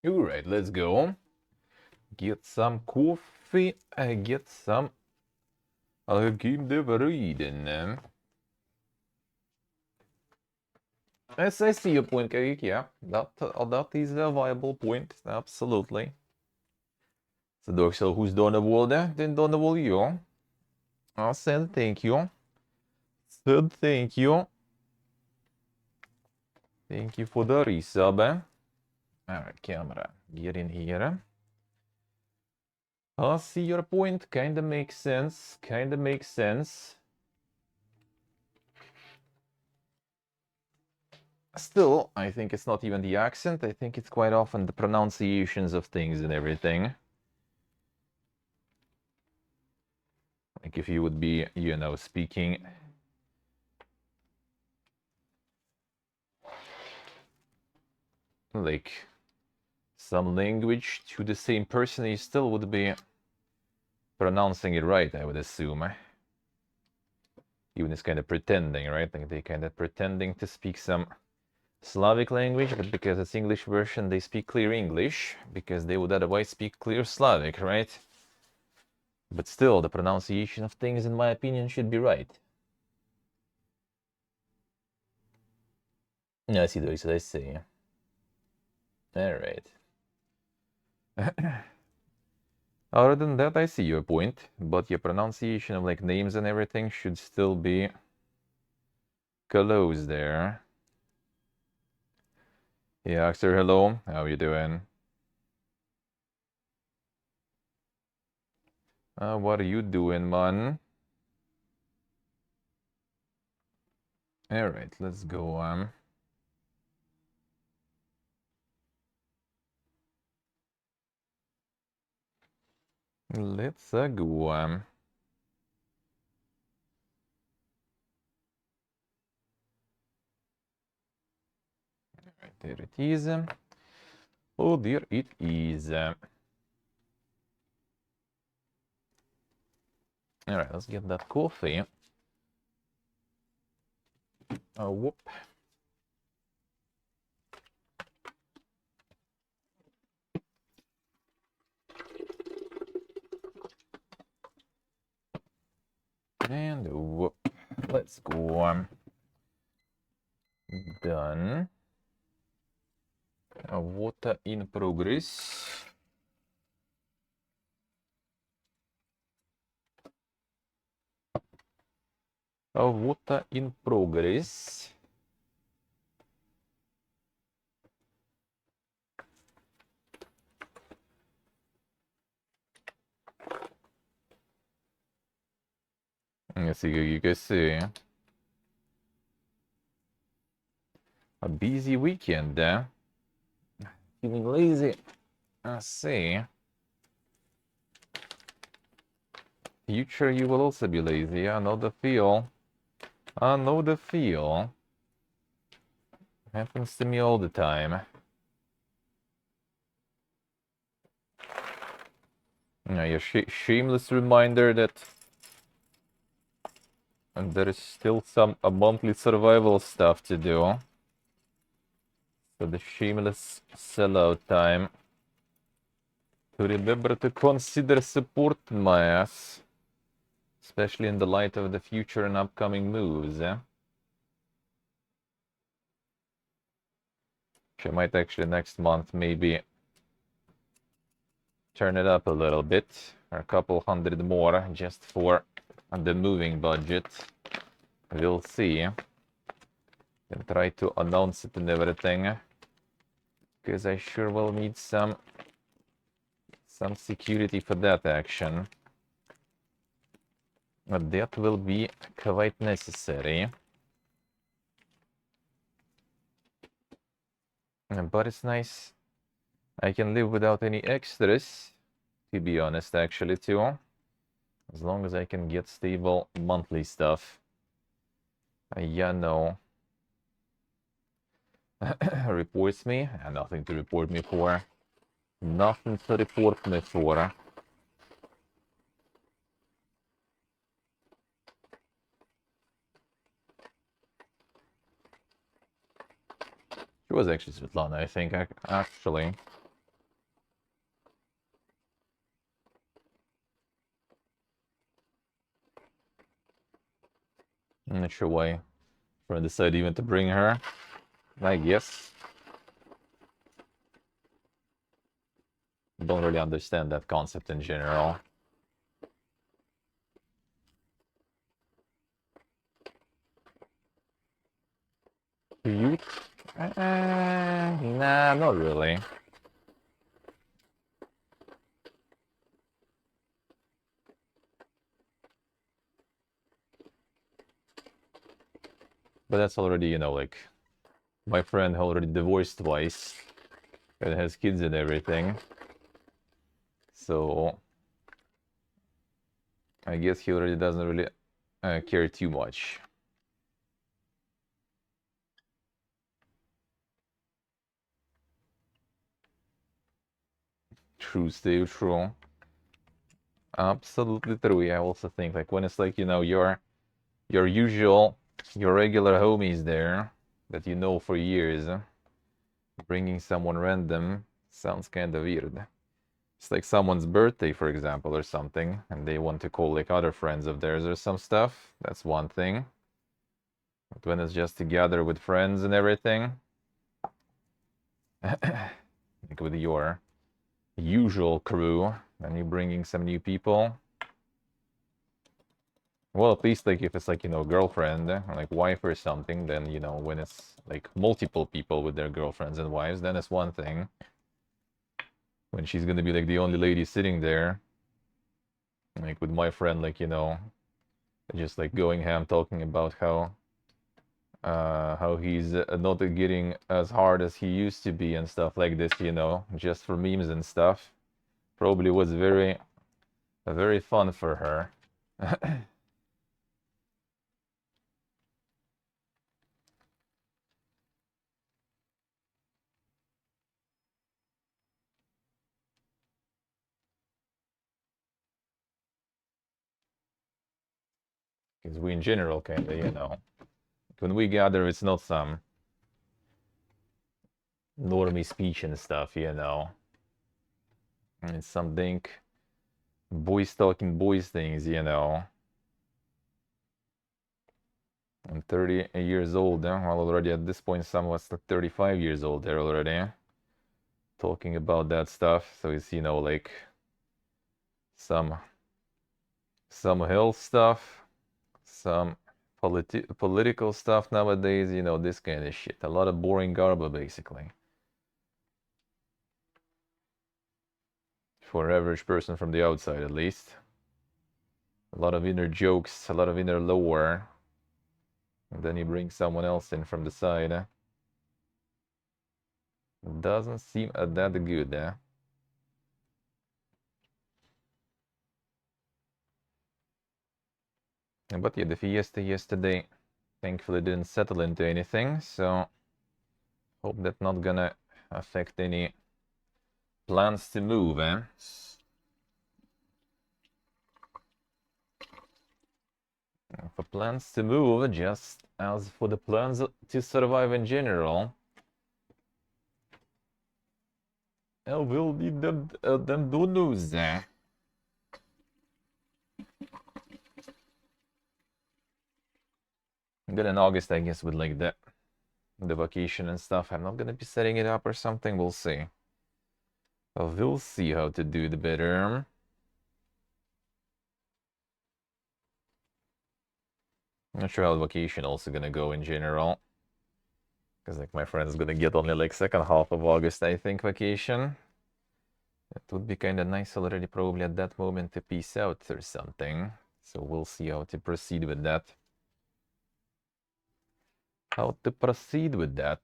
Alright, let's go. Get some coffee. Get some. I'll keep the reading. Yes, I see your point, Karik. Yeah, that is a viable point. Absolutely. Så då också hos Donnerwall den Donnerwall ja. I said thank you. Said thank you. Thank you for the resub. Alright, camera. Get in here. I see your point. Kinda makes sense. Kinda makes sense. Still, I think it's not even the accent. I think it's quite often the pronunciations of things and everything. Like if you would be, you know, speaking like some language to the same person, you still would be pronouncing it right, I would assume. Even it's kind of pretending, right? Like they kind of pretending to speak some Slavic language, but because it's English version, they speak clear English, because they would otherwise speak clear Slavic, right? But still, the pronunciation of things, in my opinion, should be right. I see what I see. Alright. Other than that, I see your point, but your pronunciation of like names and everything should still be close there. Yeah, Axter, hello. How you doing? What are you doing, man? Alright, let's go. Let's go. Alright, there it is. Oh, there it is. Alright, let's get that coffee. Oh, whoop. And whoop. Let's go. Done. Water in progress. Water in progress. Let's see, you can see. A busy weekend. Feeling lazy. I see. Future, you will also be lazy. I know the feel. I know the feel. Happens to me all the time. Yeah, shameless reminder that there is still some monthly survival stuff to do. So the shameless sellout time. To remember to consider support my ass. Especially in the light of the future and upcoming moves. I might actually next month maybe turn it up a little bit, or a couple hundred more just for the moving budget. We'll see. And try to announce it and everything, because I sure will need some security for that action. But that will be quite necessary. But it's nice. I can live without any extras, to be honest, actually, too. As long as I can get stable monthly stuff. Yeah, no. Reports me? Nothing to report me for. Nothing to report me for. She was actually Svetlana, I think, actually. I'm not sure why friend decided even to bring her. I guess. Don't really understand that concept in general. Cute? Nah, not really. But that's already, you know, like, my friend already divorced twice and has kids and everything. So, I guess he already doesn't really care too much. True, Steve, true. Absolutely true. Yeah, I also think, like, when it's like, you know, your usual, your regular homies there that you know for years, bringing someone random sounds kind of weird. It's like someone's birthday, for example, or something, and they want to call like other friends of theirs or some stuff. That's one thing. But when it's just together with friends and everything, like with your usual crew, and you bringing some new people, well, at least like if it's like, you know, girlfriend or like wife or something, then, you know, when it's like multiple people with their girlfriends and wives, then it's one thing. When she's gonna be like the only lady sitting there, like with my friend, like, you know, just like going ham talking about how he's not getting as hard as he used to be and stuff like this, you know, just for memes and stuff. Probably was very fun for her. Because we in general kind of, you know, when we gather, it's not some normie speech and stuff, you know. It's something boys talking boys things, you know. I'm 30 years old, well, already at this point, some of us like 35 years old there already, talking about that stuff. So it's, you know, like some health stuff, some political stuff nowadays, you know, this kind of shit. A lot of boring garble, basically. For average person from the outside, at least. A lot of inner jokes, a lot of inner lore. And then you bring someone else in from the side. Doesn't seem that good, eh? But yeah, the fiesta yesterday thankfully didn't settle into anything, so hope that's not gonna affect any plans to move, eh? For plans to move, just as for the plans to survive in general, we'll need them donuts. Then in August, I guess, with like the vacation and stuff, I'm not gonna be setting it up or something. We'll see. We'll see how to do the better. I'm not sure how the vacation also gonna go in general. Because like my friend's gonna get only like second half of August, I think, vacation. It would be kind of nice already probably at that moment to peace out or something. So we'll see how to proceed with that. How to proceed with that.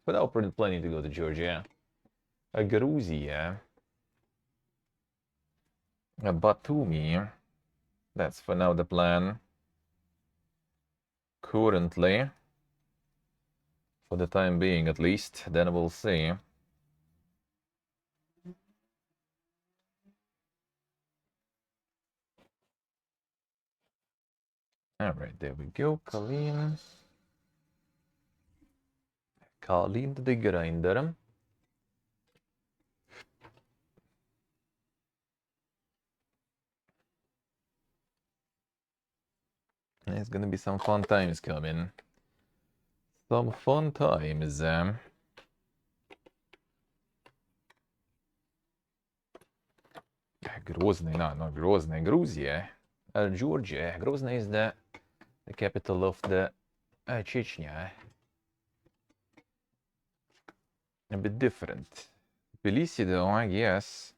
But I'm pretty planning to go to Georgia. Georgia. Batumi. That's for now the plan. Currently. For the time being at least. Then we'll see. Alright, there we go. Colleen. Colleen the grinder. It's gonna be some fun times coming. Some fun times. Grozny, not Grozny, Gruzia. Georgia. Grozny is the capital of the Chechnya. A bit different. Tbilisi, though, I guess.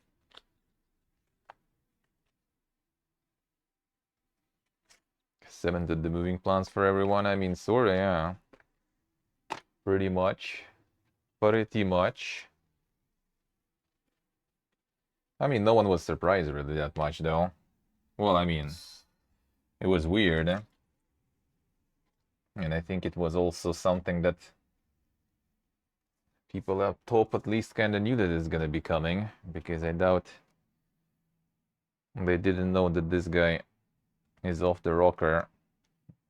Cemented the moving plans for everyone. I mean, sorta, yeah. Pretty much. Pretty much. I mean, no one was surprised really that much, though. Well, I mean, it was weird. And I think it was also something that people up top at least kind of knew that it's gonna be coming, because I doubt they didn't know that this guy is off the rocker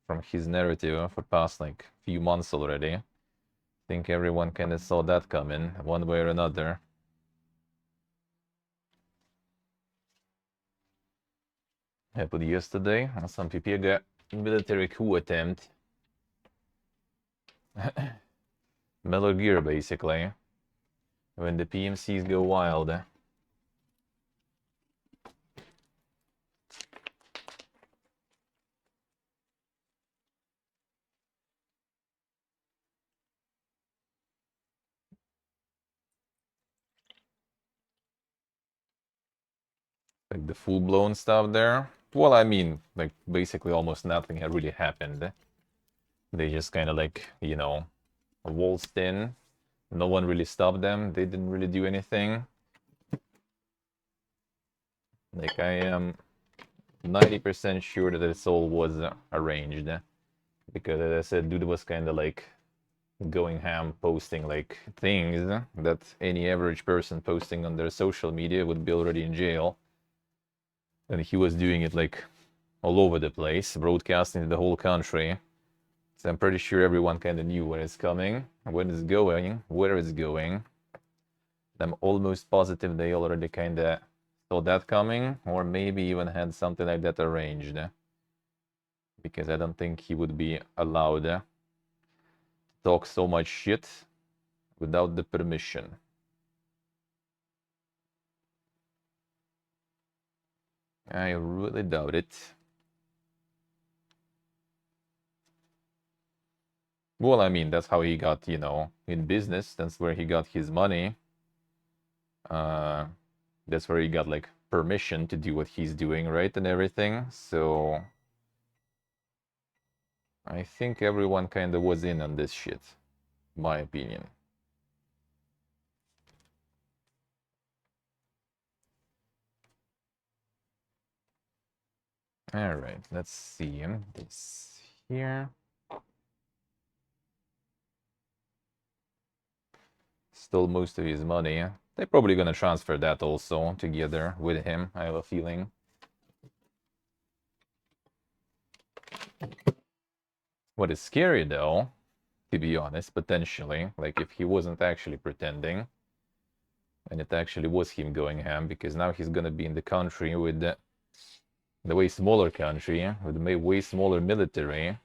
from his narrative for past like few months already. I think everyone kind of saw that coming one way or another. Happened yesterday. Some people got military coup attempt. Metal Gear, basically. When the PMCs go wild. Like the full-blown stuff there. Well, I mean, like basically almost nothing had really happened. They just kind of like, you know, waltzed in. No one really stopped them. They didn't really do anything. Like, I am 90% sure that this all was arranged. Because, as I said, dude was kind of like going ham, posting like things that any average person posting on their social media would be already in jail. And he was doing it like all over the place, broadcasting to the whole country. So I'm pretty sure everyone kind of knew where it's coming, when it's going, where it's going. I'm almost positive they already kind of saw that coming, or maybe even had something like that arranged. Because I don't think he would be allowed to talk so much shit without the permission. I really doubt it. Well, I mean, that's how he got, you know, in business. That's where he got his money. That's where he got, like, permission to do what he's doing, right, and everything. So I think everyone kind of was in on this shit, my opinion. All right, let's see this here. Stole most of his money. They're probably gonna transfer that also together with him, I have a feeling. What is scary though, to be honest, potentially, like if he wasn't actually pretending, and it actually was him going ham, because now he's gonna be in the country with the way smaller country, with the way smaller military,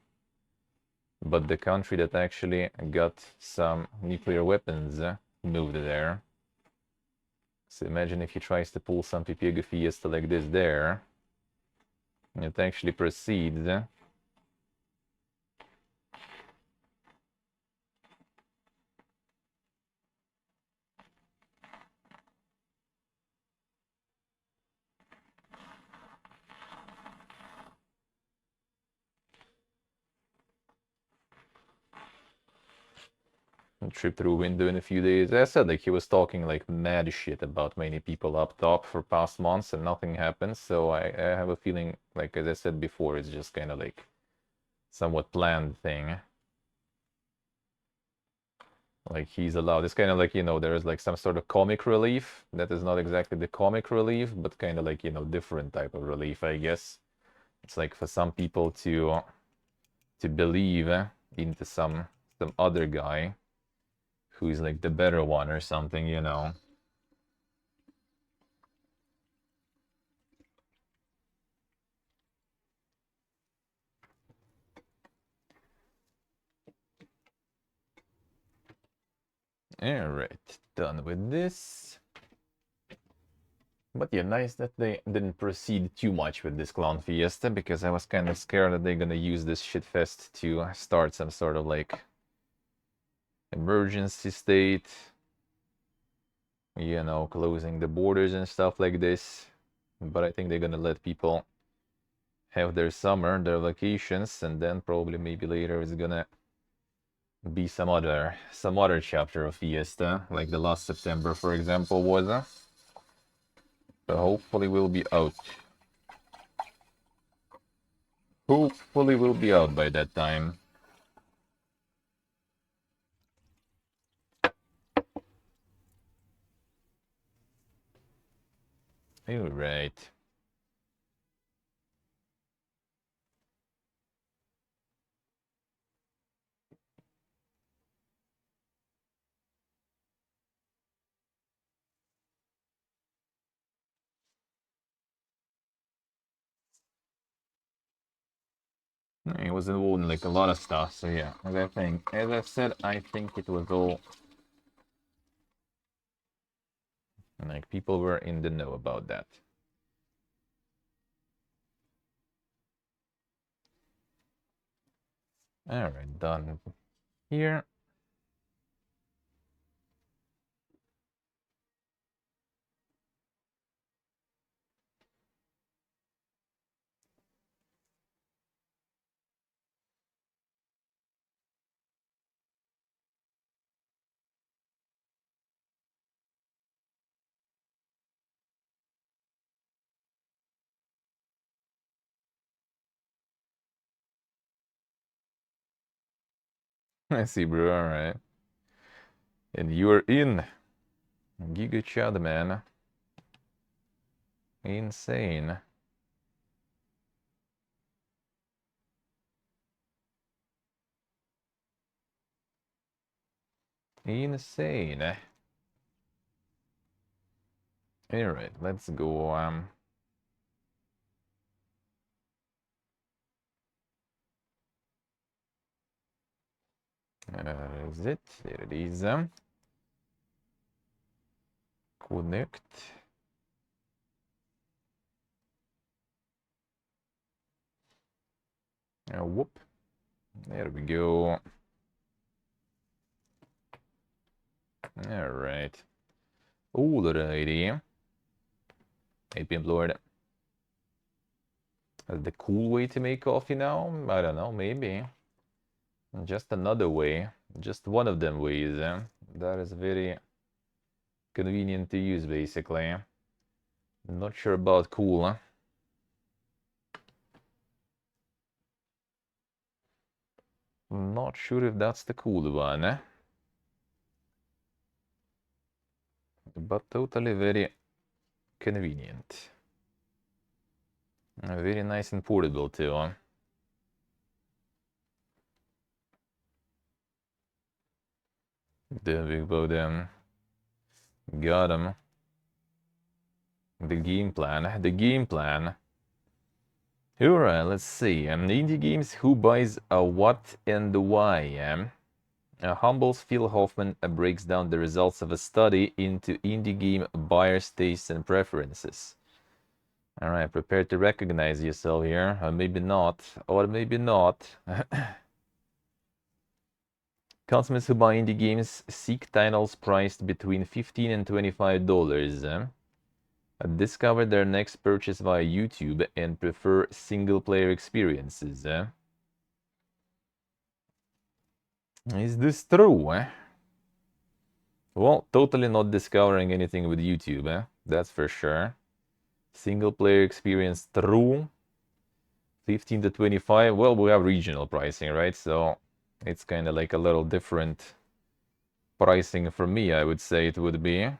but the country that actually got some nuclear weapons moved there. So imagine if he tries to pull some Pipiego Fiesta like this there, and it actually proceeds. Trip through a window in a few days. As I said, like he was talking like mad shit about many people up top for past months and nothing happened. So I have a feeling, like as I said before, it's just kind of like somewhat planned thing. Like he's allowed. It's kind of like, you know, there is like some sort of comic relief that is not exactly the comic relief, but kind of like, you know, different type of relief, I guess. It's like for some people to believe into some other guy who's like the better one or something, you know. Alright, done with this. But yeah, nice that they didn't proceed too much with this Clown Fiesta, because I was kind of scared that they're gonna use this shitfest to start some sort of like emergency state, you know, closing the borders and stuff like this. But I think they're gonna let people have their summer, their vacations, and then probably maybe later it's gonna be some other chapter of Fiesta, like the last September, for example, was. So hopefully we'll be out. Hopefully we'll be out by that time. Alright. It was involved in like a lot of stuff, so yeah. As I said, I think it was all like people were in the know about that. Alright, done here. I see, bro, alright. And you're in. Giga Chad, man. Insane. Insane. Alright, let's go. Is it? There it is. Connect. Whoop. There we go. Alright. Alrighty. 8 PM Lord. The cool way to make coffee now? I don't know, maybe. Just another way. Just one of them ways. That is very convenient to use, basically. Not sure about cool. Not sure if that's the cool one. But totally very convenient. Very nice and portable too. There we go then. Got him. The game plan. The game plan. Alright, let's see. Indie games, who buys a what and why? Humble's Phil Hoffman breaks down the results of a study into indie game buyers' tastes and preferences. Alright, prepare to recognize yourself here. Maybe not. Or maybe not. Customers who buy indie games seek titles priced between $15 and $25. Discover their next purchase via YouTube and prefer single-player experiences. Is this true? Well, totally not discovering anything with YouTube, that's for sure. Single-player experience true. 15 to 25. Well, we have regional pricing, right? So it's kind of like a little different pricing for me, I would say it would be.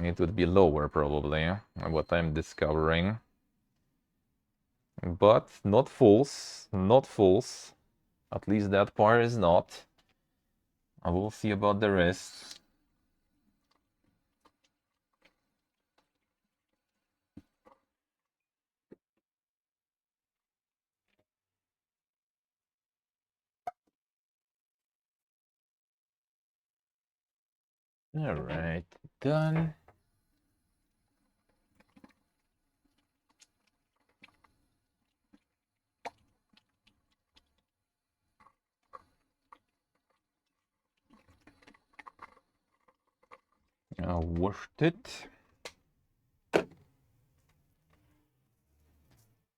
It would be lower, probably, what I'm discovering. But not false. Not false. At least that part is not. I will see about the rest. Alright, done. Washed it.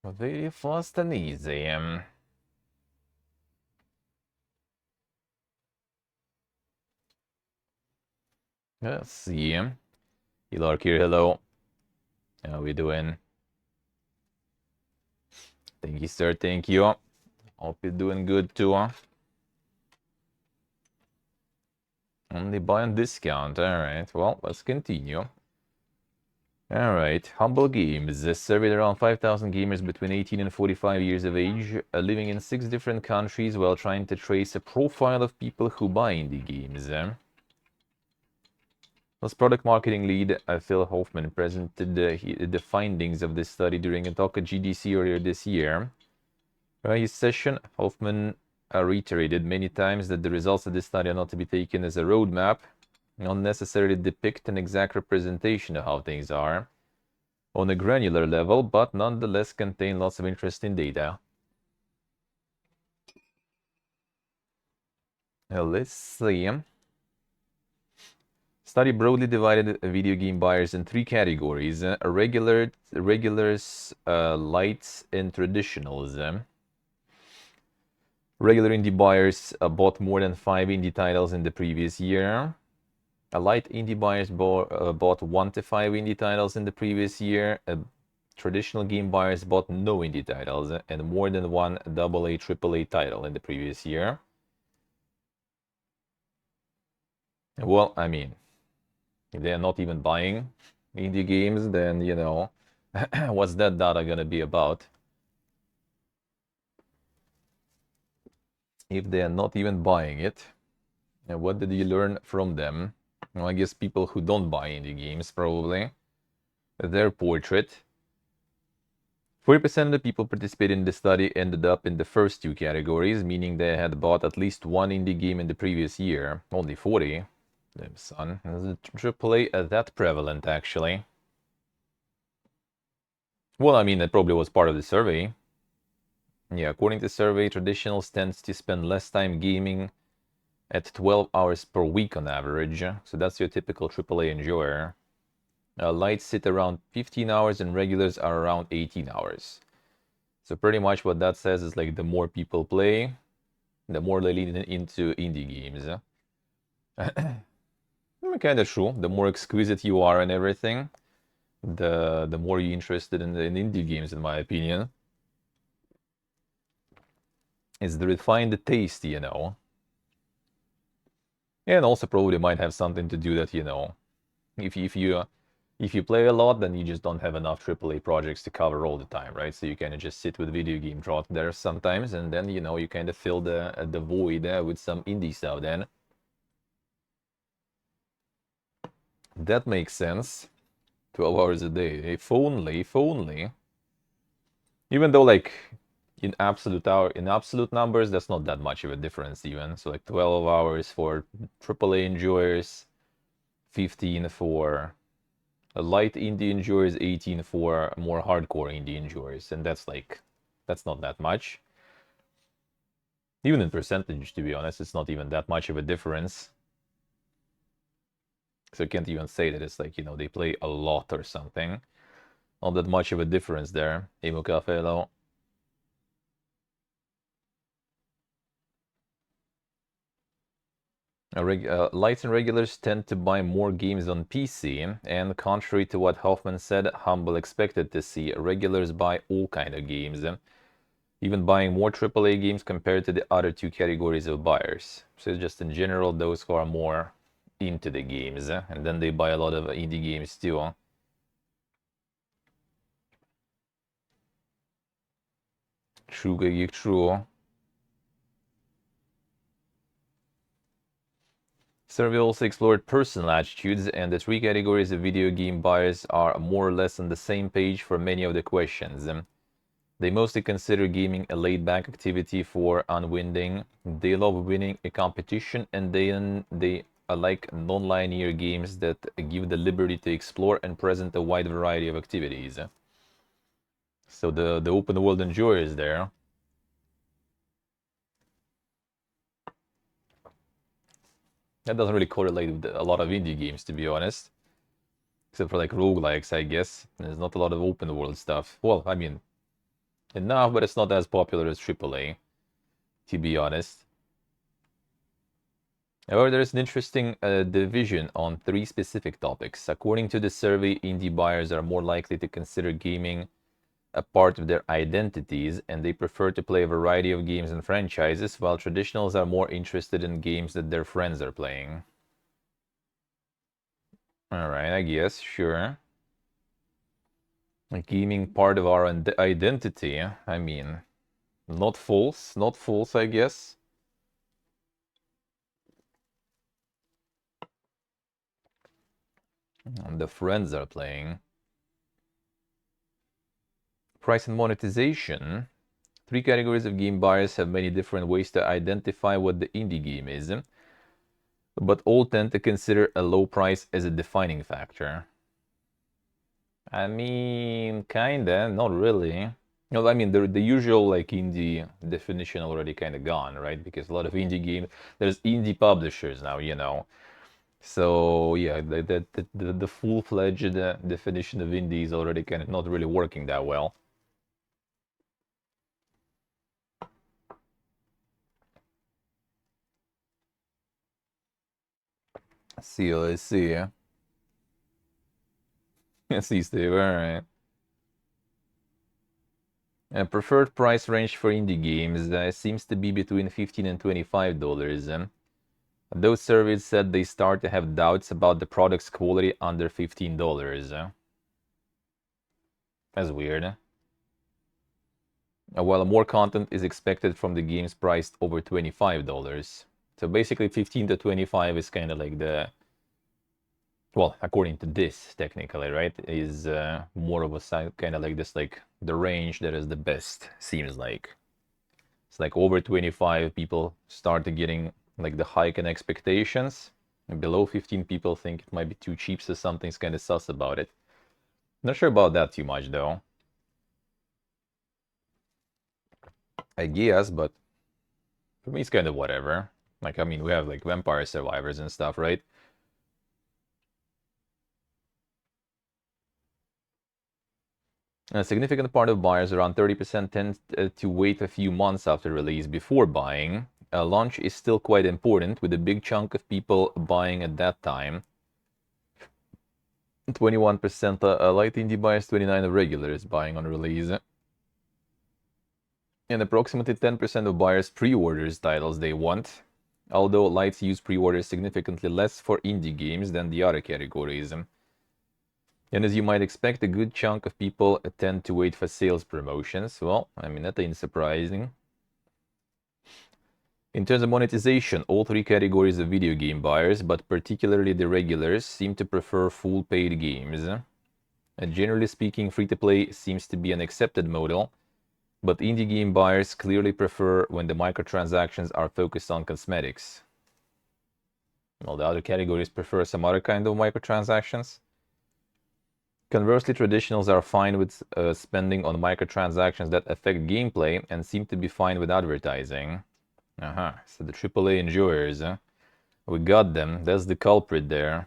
Very fast and easy. Let's see. Elark here, hello. How we doing? Thank you, sir. Thank you. Hope you're doing good too. Only buy on discount. Alright, well, let's continue. Alright, Humble Games. This surveyed around 5,000 gamers between 18 and 45 years of age, living in 6 different countries while trying to trace a profile of people who buy indie games. As product marketing lead, Phil Hoffman presented the findings of this study during a talk at GDC earlier this year. During his session, Hoffman reiterated many times that the results of this study are not to be taken as a roadmap, not necessarily depict an exact representation of how things are on a granular level, but nonetheless contain lots of interesting data. Now, let's see. Study broadly divided video game buyers in 3 categories: regulars, lights, and traditionals. Regular indie buyers bought more than 5 indie titles in the previous year. Light indie buyers bought 1 to 5 indie titles in the previous year. Traditional game buyers bought no indie titles and more than 1 AA, AAA title in the previous year. Well, I mean, if they're not even buying indie games, then, you know, what's that data gonna be about? If they're not even buying it, and what did you learn from them? Well, I guess people who don't buy indie games, probably. Their portrait. 40% of the people participating in the study ended up in the first 2 categories, meaning they had bought at least 1 indie game in the previous year. Only 40. Damn son, is the AAA that prevalent, actually? Well, I mean, it probably was part of the survey. Yeah, according to the survey, traditionals tends to spend less time gaming at 12 hours per week on average. So that's your typical AAA enjoyer. Lights sit around 15 hours and regulars are around 18 hours. So pretty much what that says is like the more people play, the more they lean into indie games. Kind of true. The more exquisite you are and everything, the more you're interested in indie games, in my opinion. It's the refined taste, you know. And also probably might have something to do that, you know, if you play a lot, then you just don't have enough AAA projects to cover all the time, right? So you kind of just sit with video game drought there sometimes, and then, you know, you kind of fill the void with some indie stuff then. That makes sense. 12 hours a day. If only, if only. Even though, like, in absolute numbers, that's not that much of a difference even. So like 12 hours for AAA enjoyers, 15 for a light indie enjoyers, 18 for more hardcore indie enjoyers, and that's not that much. Even in percentage, to be honest, it's not even that much of a difference. So I can't even say that it's like, you know, they play a lot or something. Not that much of a difference there. Emo Cafe, hello. Lights and regulars tend to buy more games on PC, and contrary to what Hoffman said, Humble expected to see, regulars buy all kind of games, even buying more AAA games compared to the other 2 categories of buyers. So just in general, those who are more into the games, and then they buy a lot of indie games too. True, true. Survey also explored personal attitudes, and the 3 categories of video game buyers are more or less on the same page for many of the questions. They mostly consider gaming a laid-back activity for unwinding. They love winning a competition, and they I like non-linear games that give the liberty to explore and present a wide variety of activities. So the open world enjoyer is there. That doesn't really correlate with a lot of indie games, to be honest. Except for like roguelikes, I guess. There's not a lot of open world stuff. Well, I mean, enough, but it's not as popular as AAA, to be honest. However, there's an interesting division on 3 specific topics. According to the survey, indie buyers are more likely to consider gaming a part of their identities, and they prefer to play a variety of games and franchises, while traditionals are more interested in games that their friends are playing. Alright, I guess, sure. Gaming part of our identity, I mean, not false, I guess. And the friends are playing. Price and monetization. 3 categories of game buyers have many different ways to identify what the indie game is, but all tend to consider a low price as a defining factor. I mean, kinda, not really. No, I mean, the usual like indie definition already kind of gone, right? Because a lot of indie games, there's indie publishers now, you know. So yeah, the full-fledged definition of indie is already kind of not really working that well. See, let's see. See, Steve, all right. A preferred price range for indie games seems to be between $15 and $25. Those surveys said they start to have doubts about the product's quality under $15. That's weird. While more content is expected from the games priced over $25. So basically 15 to 25 is kind of like the, well, according to this, technically, right, is more of a kind of like this, like the range that is the best, seems like. It's like over 25 people start getting like the hike in expectations. And below 15 people think it might be too cheap, so something's kind of sus about it. Not sure about that too much though. I guess, but for me it's kind of whatever. Like, I mean, we have like Vampire Survivors and stuff, right? A significant part of buyers, around 30%, tend to wait a few months after release before buying. Launch is still quite important, with a big chunk of people buying at that time. 21% light indie buyers, 29% of regulars buying on release. And approximately 10% of buyers pre-orders titles they want, although lights use pre-orders significantly less for indie games than the other categories. And as you might expect, a good chunk of people tend to wait for sales promotions. Well, I mean, that ain't surprising. In terms of monetization, all 3 categories of video game buyers, but particularly the regulars, seem to prefer full paid games. And generally speaking, free-to-play seems to be an accepted model, but indie game buyers clearly prefer when the microtransactions are focused on cosmetics. Well, the other categories prefer some other kind of microtransactions. Conversely, traditionals are fine with spending on microtransactions that affect gameplay and seem to be fine with advertising. So the AAA enjoyers, we got them. That's the culprit there.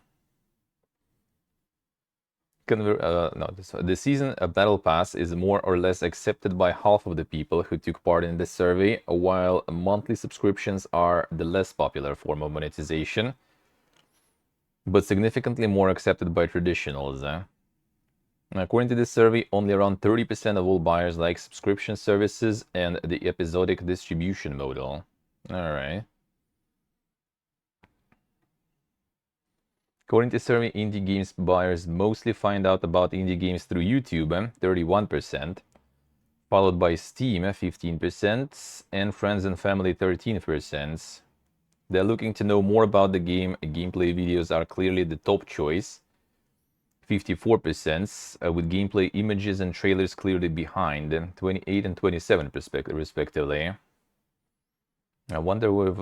The season battle pass is more or less accepted by half of the people who took part in this survey, while monthly subscriptions are the less popular form of monetization, but significantly more accepted by traditionals. According to this survey, only around 30% of all buyers like subscription services and the episodic distribution model. Alright. According to survey, indie games buyers mostly find out about indie games through YouTube, 31%, followed by Steam, 15%, and friends and family, 13%. They're looking to know more about the game. Gameplay videos are clearly the top choice, 54%, with gameplay images and trailers clearly behind, 28 and 27 respectively. I wonder if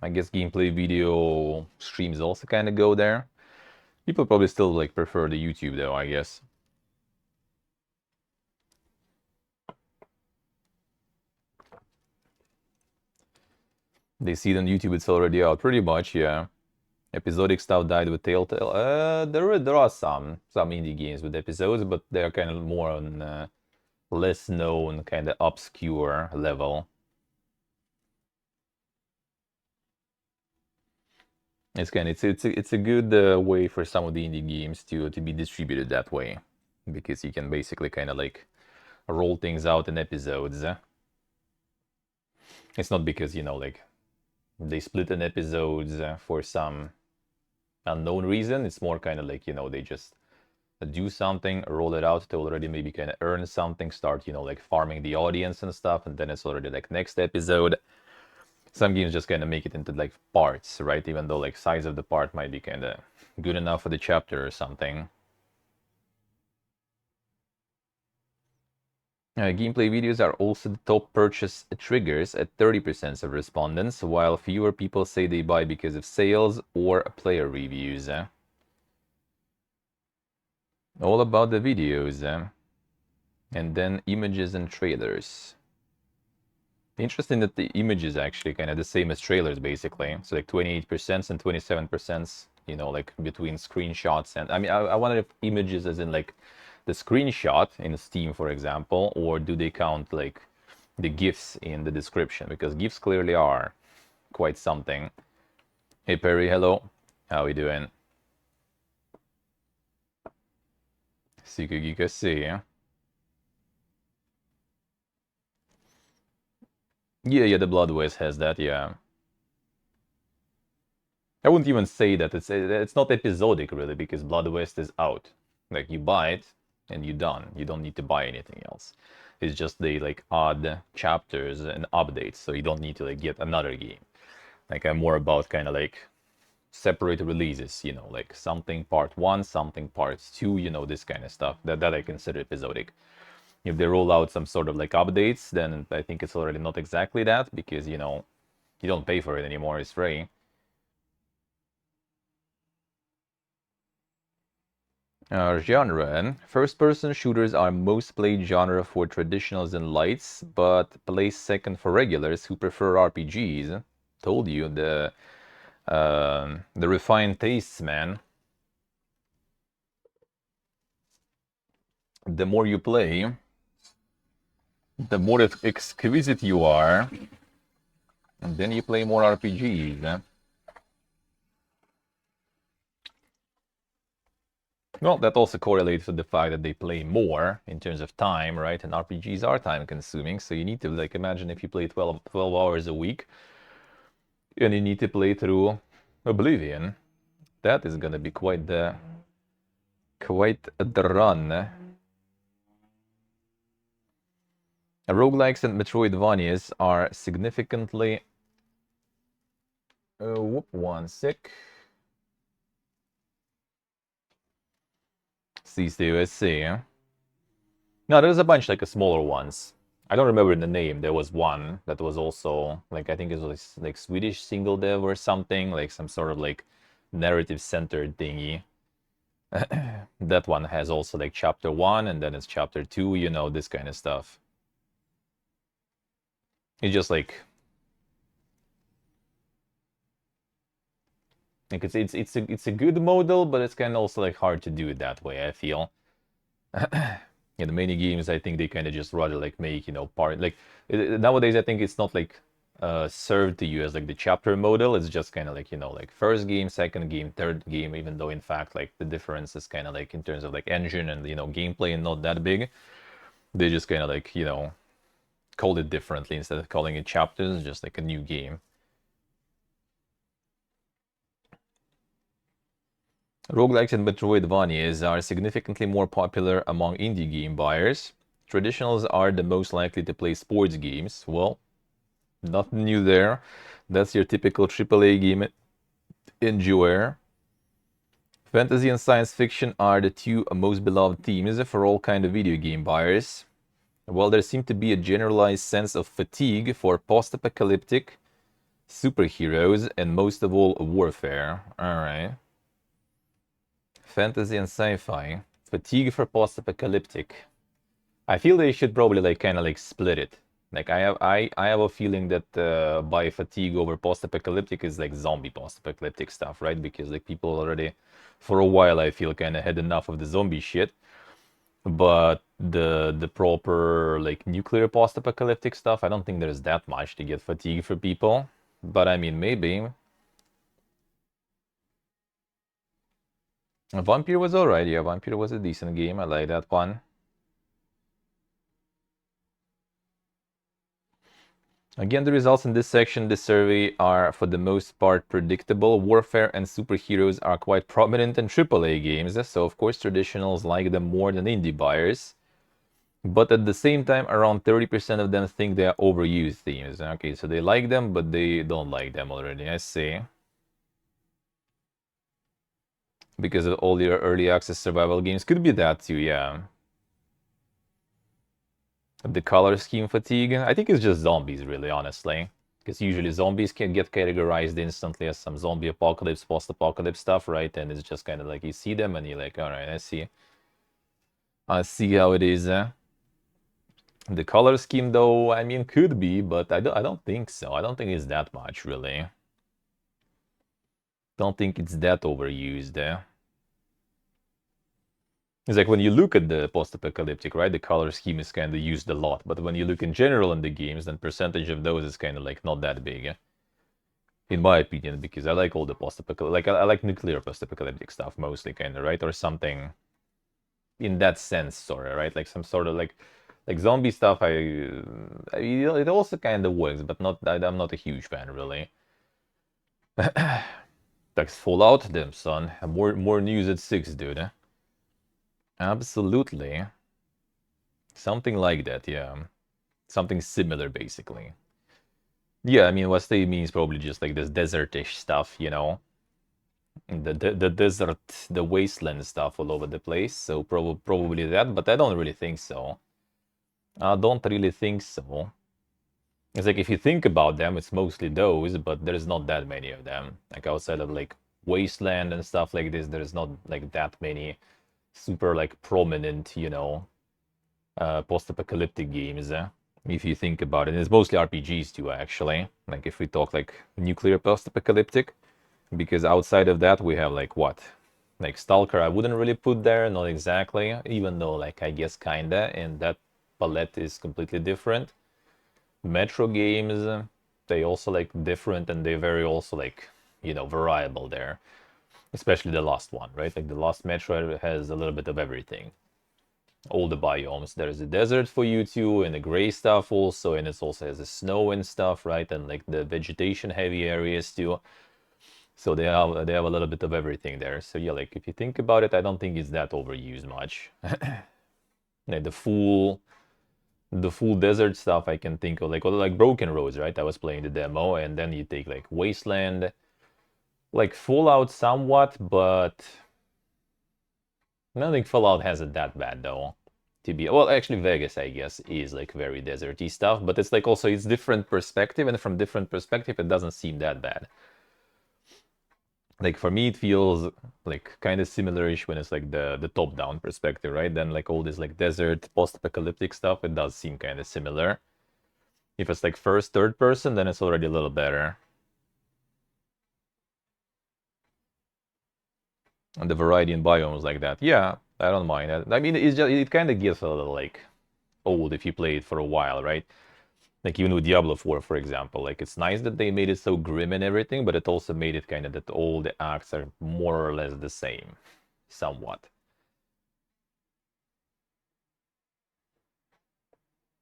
I guess gameplay video streams also kind of go there. People probably still like prefer the YouTube though, I guess. They see it on YouTube, it's already out. Pretty much, yeah. Episodic stuff died with Telltale. There are some indie games with episodes, but they're kind of more on less known, kind of obscure level. It's a good way for some of the indie games to be distributed that way, because you can basically kind of like roll things out in episodes. It's not because, you know, like they split in episodes for some unknown reason. It's more kind of like, you know, they just do something, roll it out to already maybe kind of earn something, start, you know, like farming the audience and stuff, and then it's already like next episode. Some games just kind of make it into like parts, right? Even though like size of the part might be kind of good enough for the chapter or something. Gameplay videos are also the top purchase triggers at 30% of respondents, while fewer people say they buy because of sales or player reviews. All about the videos. And then images and trailers. Interesting that the images actually kind of the same as trailers, basically. So like 28% and 27%, you know, like between screenshots and... I mean, I wonder if images as in like the screenshot in Steam, for example, or do they count like the GIFs in the description? Because GIFs clearly are quite something. Hey Perry, hello. How we doing? Sikugika see. Yeah, the Blood West has that, yeah. I wouldn't even say that it's not episodic really, because Blood West is out. Like you buy it and you're done. You don't need to buy anything else. It's just the like odd chapters and updates, so you don't need to like get another game. Like I'm more about kind of like separate releases, you know, like something part 1, something part 2, you know, this kind of stuff. That I consider episodic. If they roll out some sort of like updates, then I think it's already not exactly that, because, you know, you don't pay for it anymore, it's free. Genre. First-person shooters are most played genre for traditionals and lights, but place second for regulars who prefer RPGs. Told you, the refined tastes, man. The more you play, the more exquisite you are, and then you play more RPGs. Well, that also correlates with the fact that they play more in terms of time, right? And RPGs are time consuming, so you need to, like, imagine if you play 12 hours a week and you need to play through Oblivion. That is gonna be quite the run. Roguelikes and Metroidvanias are significantly... one sec. CCUSC. No, there's a bunch like smaller ones. I don't remember the name. There was one that was also like, I think it was like Swedish single dev or something, like some sort of like narrative centered thingy. That one has also like chapter 1 and then it's chapter 2, you know, this kind of stuff. It's just like it's a good model, but it's kind of also like hard to do it that way, I feel. Yeah, the mini games, I think they kind of just rather like make, you know, part like nowadays I think it's not like served to you as like the chapter model. It's just kind of like, you know, like first game, second game, third game, even though in fact like the difference is kind of like in terms of like engine and, you know, gameplay and not that big. They just kind of like, you know, called it differently instead of calling it chapters, just like a new game. Roguelikes and Metroidvanias are significantly more popular among indie game buyers. Traditionals are the most likely to play sports games. Well, nothing new there. That's your typical AAA game enjoyer. Fantasy and science fiction are the two most beloved themes for all kind of video game buyers. While there seems to be a generalized sense of fatigue for post-apocalyptic superheroes, and most of all, warfare. Alright. Fantasy and sci-fi. Fatigue for post-apocalyptic. I feel they should probably like kind of like split it. Like I have a feeling that by fatigue over post-apocalyptic is like zombie post-apocalyptic stuff, right? Because like people already, for a while, I feel kind of had enough of the zombie shit. But the proper like nuclear post-apocalyptic stuff, I don't think there's that much to get fatigue for people. But I mean, maybe. Vampire was alright, yeah. Vampire was a decent game. I like that one. Again, the results in this section, this survey, are for the most part predictable. Warfare and superheroes are quite prominent in AAA games, so of course traditionals like them more than indie buyers. But at the same time, around 30% of them think they are overused themes. Okay, so they like them, but they don't like them already, I see. Because of all your early access survival games. Could be that too, yeah. The color scheme fatigue, I think it's just zombies, really, honestly. Because usually zombies can get categorized instantly as some zombie apocalypse, post-apocalypse stuff, right? And it's just kind of like you see them and you're like, all right, I see. I see how it is. The color scheme, though, I mean, could be, but I don't think so. I don't think it's that much, really. Don't think it's that overused. It's like when you look at the post-apocalyptic, right? The color scheme is kind of used a lot, but when you look in general in the games, then percentage of those is kind of like not that big, in my opinion, because I like all the post-apocalyptic, like I like nuclear post-apocalyptic stuff mostly, kind of, right? Or something in that sense, sort of, right? Like some sort of like zombie stuff. It also kind of works, but not. I'm not a huge fan, really. Like Fallout, them son. More news at 6, dude. Absolutely. Something like that, yeah. Something similar, basically. Yeah, I mean, what they means probably just like this desertish stuff, you know? The desert, the wasteland stuff all over the place. So probably that, but I don't really think so. I don't really think so. It's like if you think about them, it's mostly those, but there's not that many of them. Like outside of like wasteland and stuff like this, there's not like that many super like prominent, you know, post-apocalyptic games. If you think about it, it's mostly RPGs too, actually. Like if we talk like nuclear post-apocalyptic, because outside of that we have like what, like Stalker. I wouldn't really put there, not exactly, even though like I guess kinda, and that palette is completely different. Metro games, they also like different, and they're very also like, you know, variable there. Especially the last one, right? Like the last Metro has a little bit of everything. All the biomes. There's a desert for you too, and the gray stuff also, and it also has the snow and stuff, right? And like the vegetation heavy areas too. So they have a little bit of everything there. So yeah, like if you think about it, I don't think it's that overused much. Like the full desert stuff I can think of, like Broken Roads, right? I was playing the demo, and then you take like Wasteland, like Fallout somewhat, but I don't think Fallout has it that bad though. To be well, actually Vegas, I guess, is like very deserty stuff, but it's like also it's different perspective, and from different perspective, it doesn't seem that bad. Like for me, it feels like kind of similar-ish when it's like the top-down perspective, right? Then like all this like desert post-apocalyptic stuff, it does seem kind of similar. If it's like first, third person, then it's already a little better. And the variety in biomes like that, yeah, I don't mind that. I mean, it's just it kind of gets a little like old if you play it for a while, right? Like even with Diablo 4, for example, like it's nice that they made it so grim and everything, but it also made it kind of that all the acts are more or less the same, somewhat.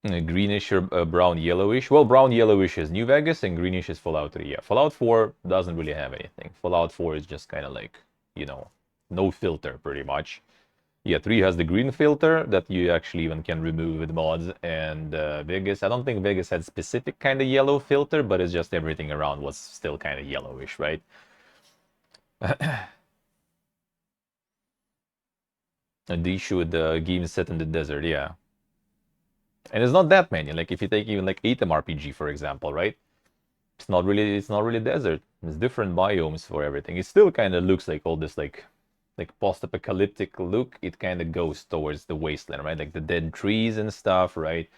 Greenish or brown yellowish. Well, brown yellowish is New Vegas, and greenish is Fallout 3. Yeah, Fallout 4 doesn't really have anything. Fallout 4 is just kind of like, you know, no filter pretty much. Yeah, 3 has the green filter that you actually even can remove with mods, and Vegas, I don't think Vegas had specific kind of yellow filter, but it's just everything around was still kind of yellowish, right? And the issue with the game set in the desert, yeah. And it's not that many. Like if you take even like Atom RPG, for example, right? it's not really desert. It's different biomes for everything. It still kind of looks like all this like post-apocalyptic look. It kind of goes towards the wasteland, right? Like the dead trees and stuff, right?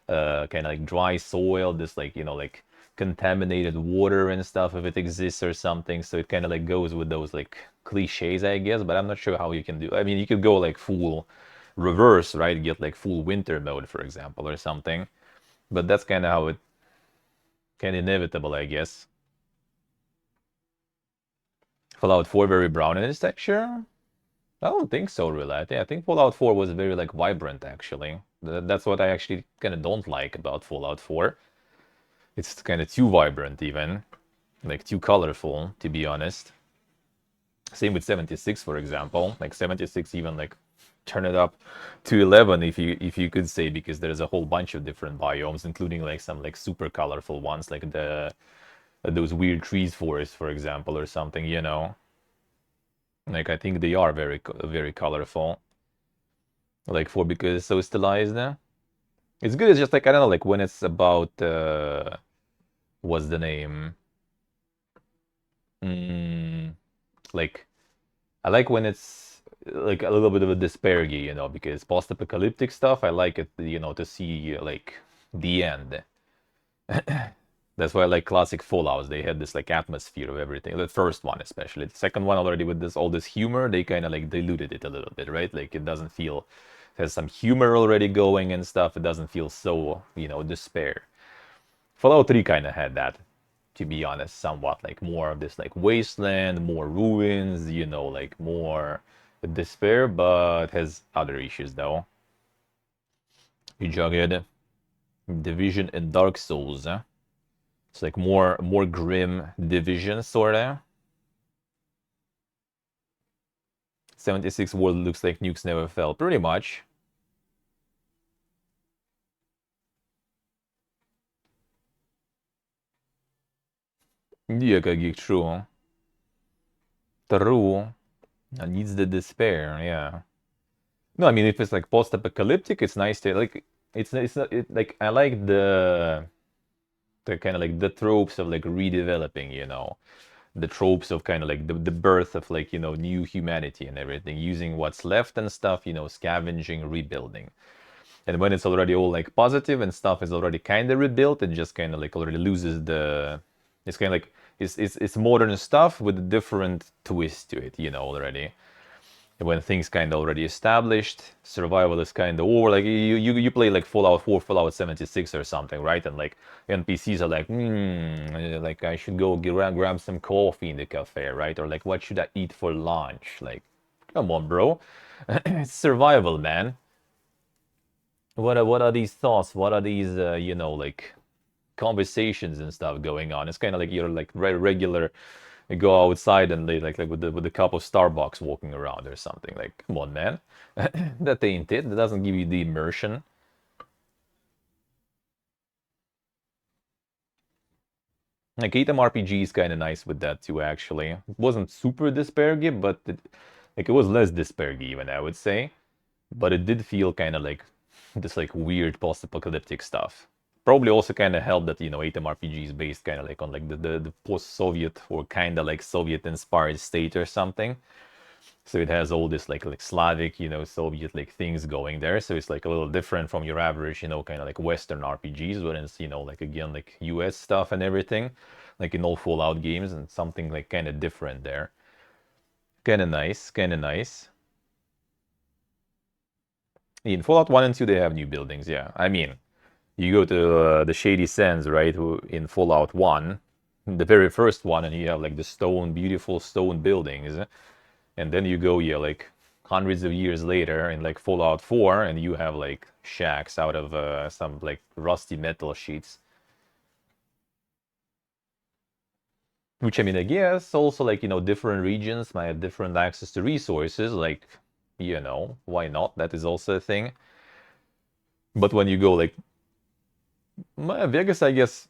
Kind of like dry soil, this like, you know, like contaminated water and stuff if it exists or something. So it kind of like goes with those like cliches, I guess, but I'm not sure how you can do. I mean, you could go like full reverse, right? Get like full winter mode, for example, or something. But that's kind of how it kind of inevitable, I guess. Fallout 4 very brown in its texture? I don't think so, really. I think Fallout 4 was very like vibrant, actually. That's what I actually kind of don't like about Fallout 4. It's kind of too vibrant, even like too colorful, to be honest. Same with 76, for example. Like 76, even like turn it up to 11, if you could say, because there's a whole bunch of different biomes, including like some like super colorful ones, like the those weird trees forest, for example, or something. You know, like I think they are very colorful. Like for because it's so stylized. It's good. It's just like I don't know, like when it's about what's the name? Mm, like I like when it's like a little bit of a disparity, you know, because post-apocalyptic stuff, I like it, you know, to see like the end. That's why I like classic Fallouts. They had this like atmosphere of everything. The first one, especially. The second one already with this all this humor, they kind of like diluted it a little bit, right? Like it doesn't feel it has some humor already going and stuff. It doesn't feel so, you know, despair. Fallout 3 kind of had that, to be honest, somewhat like more of this like wasteland, more ruins, you know, like more despair, but has other issues though. You Jughead, Division and Dark Souls, huh? It's like more grim Division sorta. 76 World looks like nukes never fell, pretty much. Yeah, Kagik, true. True. Needs the despair, yeah. No, I mean if it's like post-apocalyptic, it's nice to like it's not it, like I like the kind of like the tropes of like redeveloping, you know, the tropes of kind of like the birth of like, you know, new humanity and everything, using what's left and stuff, you know, scavenging, rebuilding. And when it's already all like positive and stuff is already kind of rebuilt, it just kind of like already loses the. It's kind of like it's modern stuff with a different twist to it, you know, already. When things kind of already established, survival is kind of over. Like you play like Fallout 4, Fallout 76 or something, right? And like NPCs are like, like I should go grab some coffee in the cafe, right? Or like, what should I eat for lunch? Like, come on, bro. It's survival, man. What are these thoughts? What are these, you know, like conversations and stuff going on? It's kind of like you're like regular go outside and like with a cup of Starbucks walking around or something. Like, come on, man, that ain't it. That doesn't give you the immersion. Like Atom RPG is kind of nice with that too. Actually, it wasn't super dispargy, but like it was less dispargy even, I would say. But it did feel kind of like this like weird post-apocalyptic stuff. Probably also kind of helped that, you know, Atom RPG is based kind of like on like the post-Soviet or kind of like Soviet-inspired state or something. So it has all this like Slavic, you know, Soviet like things going there. So it's like a little different from your average, you know, kind of like Western RPGs, when it's, you know, like again like US stuff and everything, like in all Fallout games, and something like kind of different there. Kind of nice, kind of nice. In Fallout 1 and 2, they have new buildings, yeah. I mean, you go to the Shady Sands, right, in Fallout 1, the very first one, and you have like the stone, beautiful stone buildings. And then you go, yeah, like hundreds of years later in like Fallout 4, and you have like shacks out of some like rusty metal sheets. Which I mean, I guess also like, you know, different regions might have different access to resources. Like, you know, why not? That is also a thing. But when you go like Vegas, I guess.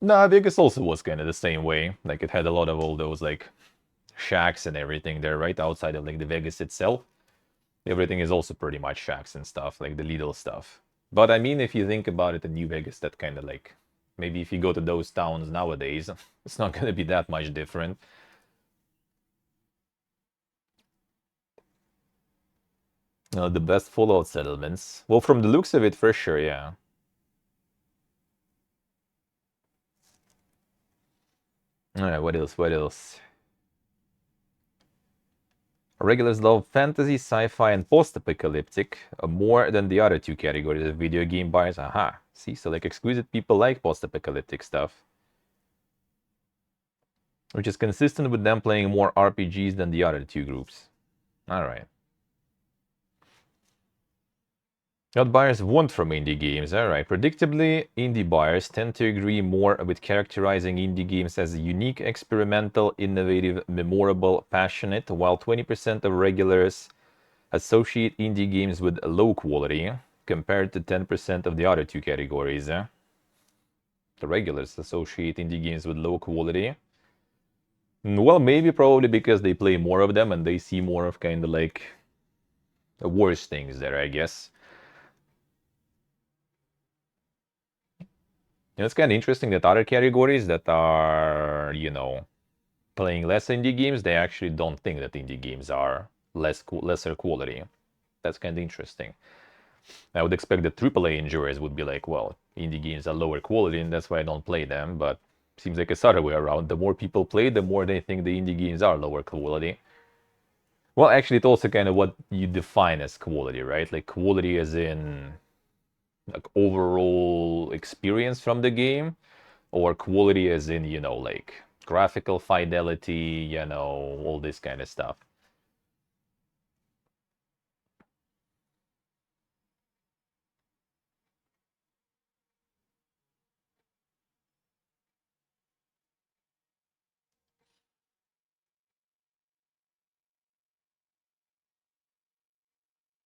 Nah, Vegas also was kind of the same way. Like it had a lot of all those like shacks and everything there, right outside of like the Vegas itself. Everything is also pretty much shacks and stuff, like the little stuff. But I mean, if you think about it, in New Vegas, that kind of like Maybe if you go to those towns nowadays, it's not gonna be that much different. The best Fallout settlements. Well, from the looks of it, for sure, yeah. Alright, what else? What else? Regulars love fantasy, sci-fi, and post-apocalyptic more than the other two categories of video game buyers. Aha. See, so like exquisite people like post-apocalyptic stuff. Which is consistent with them playing more RPGs than the other two groups. Alright. What buyers want from indie games. Alright, predictably, indie buyers tend to agree more with characterizing indie games as unique, experimental, innovative, memorable, passionate, while 20% of regulars associate indie games with low quality, compared to 10% of the other two categories. The regulars associate indie games with low quality. Well, maybe probably because they play more of them and they see more of kind of like the worst things there, I guess. It's kind of interesting that other categories that are, playing less indie games, they actually don't think that indie games are lesser quality. That's kind of interesting. I would expect that AAA enjoyers would be like, well, indie games are lower quality and that's why I don't play them, but seems like it's the other way around. The more people play, the more they think the indie games are lower quality. Well, actually, it's also kind of what you define as quality, right? Like quality as in like overall experience from the game, or quality as in, like graphical fidelity, all this kind of stuff.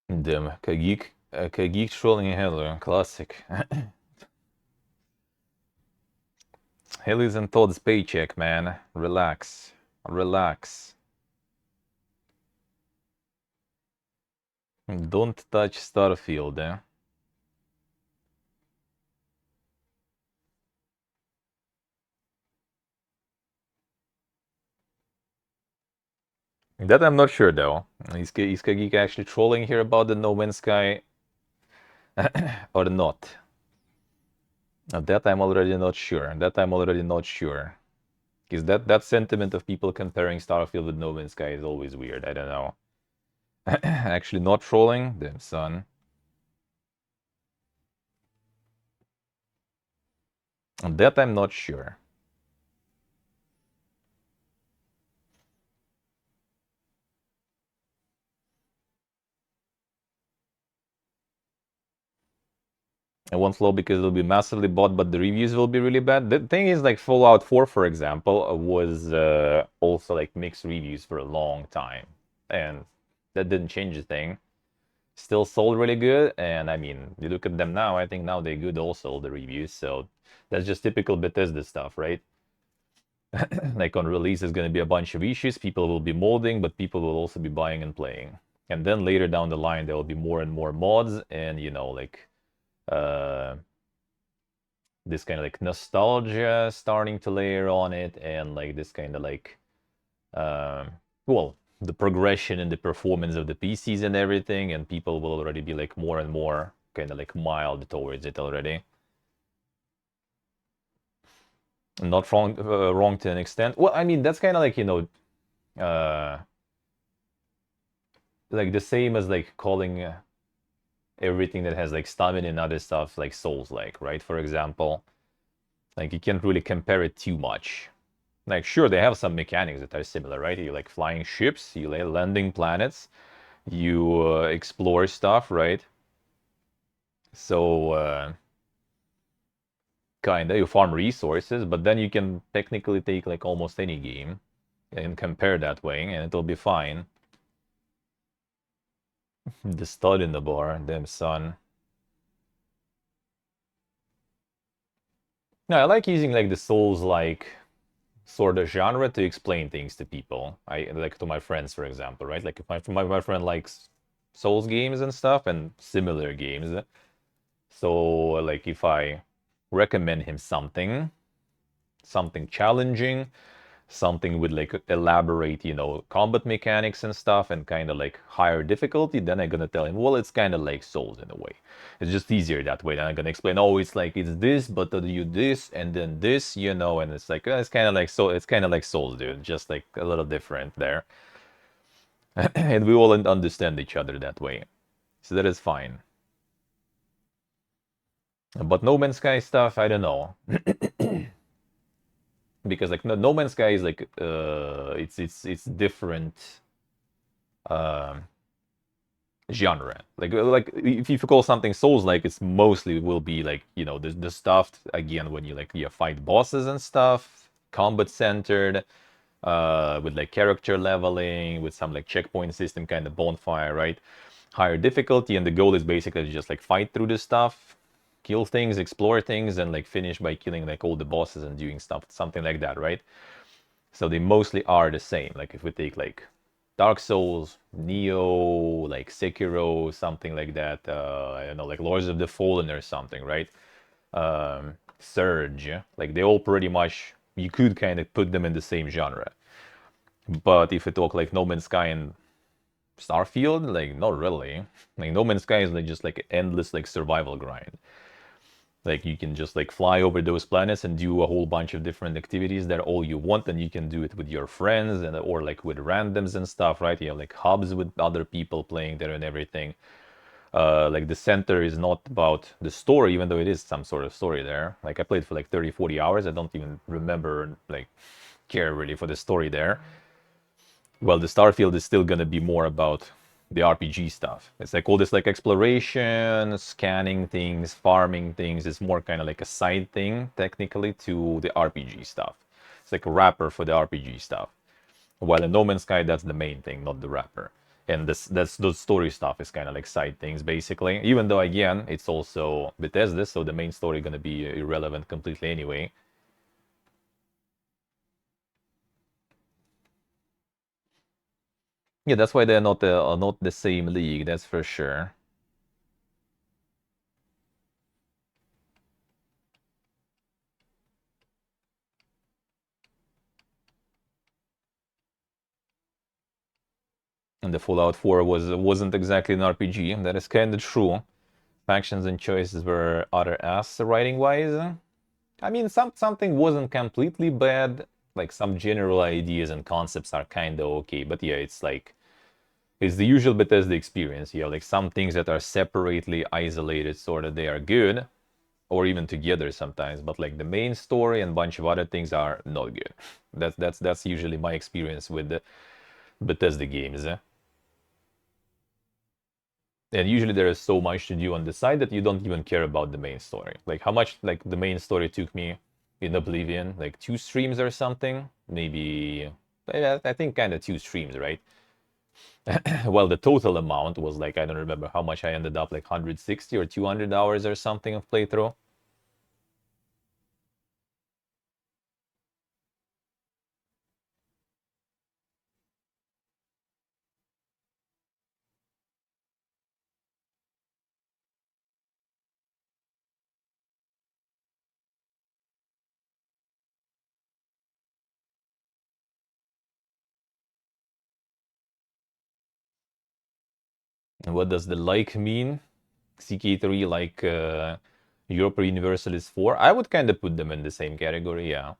Damn, Kagik trolling Halo, classic. Haley's and Todd's paycheck, man. Relax. Relax. Don't touch Starfield, eh? That I'm not sure, though. Is Kagik actually trolling here about the No Man's Sky or not? That I'm already not sure. Because that sentiment of people comparing Starfield with No Man's Sky is always weird. I don't know. Actually not trolling? Damn, son. That I'm not sure. It won't flow because it'll be massively bought, but the reviews will be really bad. The thing is, like Fallout 4, for example, was also like mixed reviews for a long time, and that didn't change a thing. Still sold really good, and I mean, you look at them now. I think now they're good also, the reviews. So that's just typical Bethesda stuff, right? Like on release, there's going to be a bunch of issues. People will be modding, but people will also be buying and playing. And then later down the line, there will be more and more mods, and like uh, this kind of like nostalgia starting to layer on it, and like this kind of like, well, the progression and the performance of the PCs and everything, and people will already be like more and more kind of like mild towards it already. Not wrong to an extent. Well, I mean, that's kind of like, like the same as like calling everything that has like stamina and other stuff like Souls-like, right? For example, like you can't really compare it too much. Like, sure, they have some mechanics that are similar, right? You like flying ships, you like landing planets, you explore stuff, right? So, kinda, you farm resources, but then you can technically take like almost any game and compare that way, and it'll be fine. The stud in the bar, damn son. No, I like using like the Souls-like sort of genre to explain things to people. I like to my friends, for example, right? Like if my friend likes Souls games and stuff and similar games. So like if I recommend him something challenging, something with like elaborate, combat mechanics and stuff, and kind of like higher difficulty, then I'm gonna tell him, well, it's kind of like Souls in a way. It's just easier that way. Then I'm gonna explain, oh, it's like it's this, but you this and then this, and it's like it's kind of like it's kind of like Souls, dude, just like a little different there, and we all understand each other that way, so that is fine. But No Man's Sky stuff, I don't know. Because like No Man's Sky is like it's different um genre. Like if you call something Souls like, it's mostly will be like, the stuff again when you fight bosses and stuff, combat centered, with like character leveling, with some like checkpoint system, kind of bonfire, right? Higher difficulty, and the goal is basically to just like fight through the stuff, kill things, explore things, and like finish by killing like all the bosses and doing stuff, something like that, right? So they mostly are the same. Like if we take like Dark Souls, Neo, like Sekiro, something like that. I don't know, like Lords of the Fallen or something, right? Surge, like they all pretty much, you could kind of put them in the same genre. But if we talk like No Man's Sky and Starfield, like not really. Like No Man's Sky is like just like endless like survival grind. Like you can just like fly over those planets and do a whole bunch of different activities that all you want, and you can do it with your friends and or like with randoms and stuff, right? You have like hubs with other people playing there and everything. Like the center is not about the story, even though it is some sort of story there. Like I played for like 30, 40 hours. I don't even remember like care really for the story there. Well, the Starfield is still gonna be more about the RPG stuff. It's like all this like exploration, scanning things, farming things. It's more kind of like a side thing technically to the RPG stuff. It's like a wrapper for the RPG stuff. While in No Man's Sky, that's the main thing, not the wrapper. And the story stuff is kind of like side things basically. Even though again, it's also Bethesda, so the main story gonna be irrelevant completely anyway. Yeah, that's why they're not the same league. That's for sure. And the Fallout 4 wasn't exactly an RPG. That is kind of true. Factions and choices were utter ass writing wise. I mean, something wasn't completely bad. Like some general ideas and concepts are kind of okay, but yeah, it's the usual Bethesda experience. You have like some things that are separately isolated, sort of they are good, or even together sometimes. But like the main story and a bunch of other things are not good. That's usually my experience with the Bethesda games. And usually there is so much to do on the side that you don't even care about the main story. Like how much like the main story took me in Oblivion, like 2 streams or something, maybe. I think kind of 2 streams, right? Well, the total amount was like, I don't remember how much I ended up, like 160 or 200 hours or something of playthrough. And what does the like mean? CK3 like Europa Universalis 4? I would kind of put them in the same category, yeah,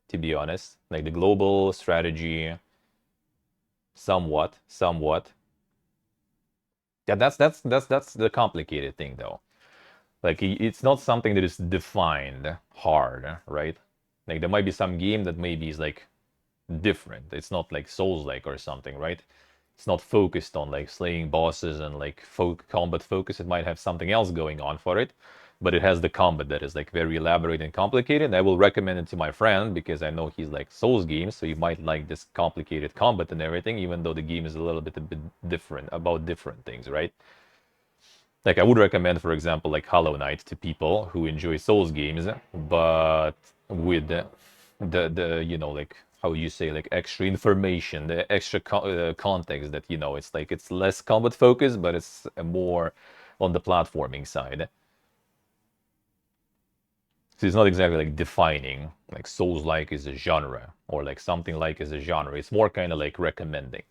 to be honest. Like the global strategy, somewhat. Yeah, that's the complicated thing though. Like it's not something that is defined hard, right? Like there might be some game that maybe is like different. It's not like Souls-like or something, right? It's not focused on like slaying bosses and like combat focus. It might have something else going on for it, but it has the combat that is like very elaborate and complicated. I will recommend it to my friend because I know he's like Souls games, so he might like this complicated combat and everything, even though the game is a bit different about different things, right? Like I would recommend, for example, like Hollow Knight to people who enjoy Souls games, but with the like how you say, like extra information, the extra context that it's like it's less combat focused, but it's more on the platforming side. So it's not exactly like defining like Souls-like is a genre or like something like is a genre. It's more kind of like recommending.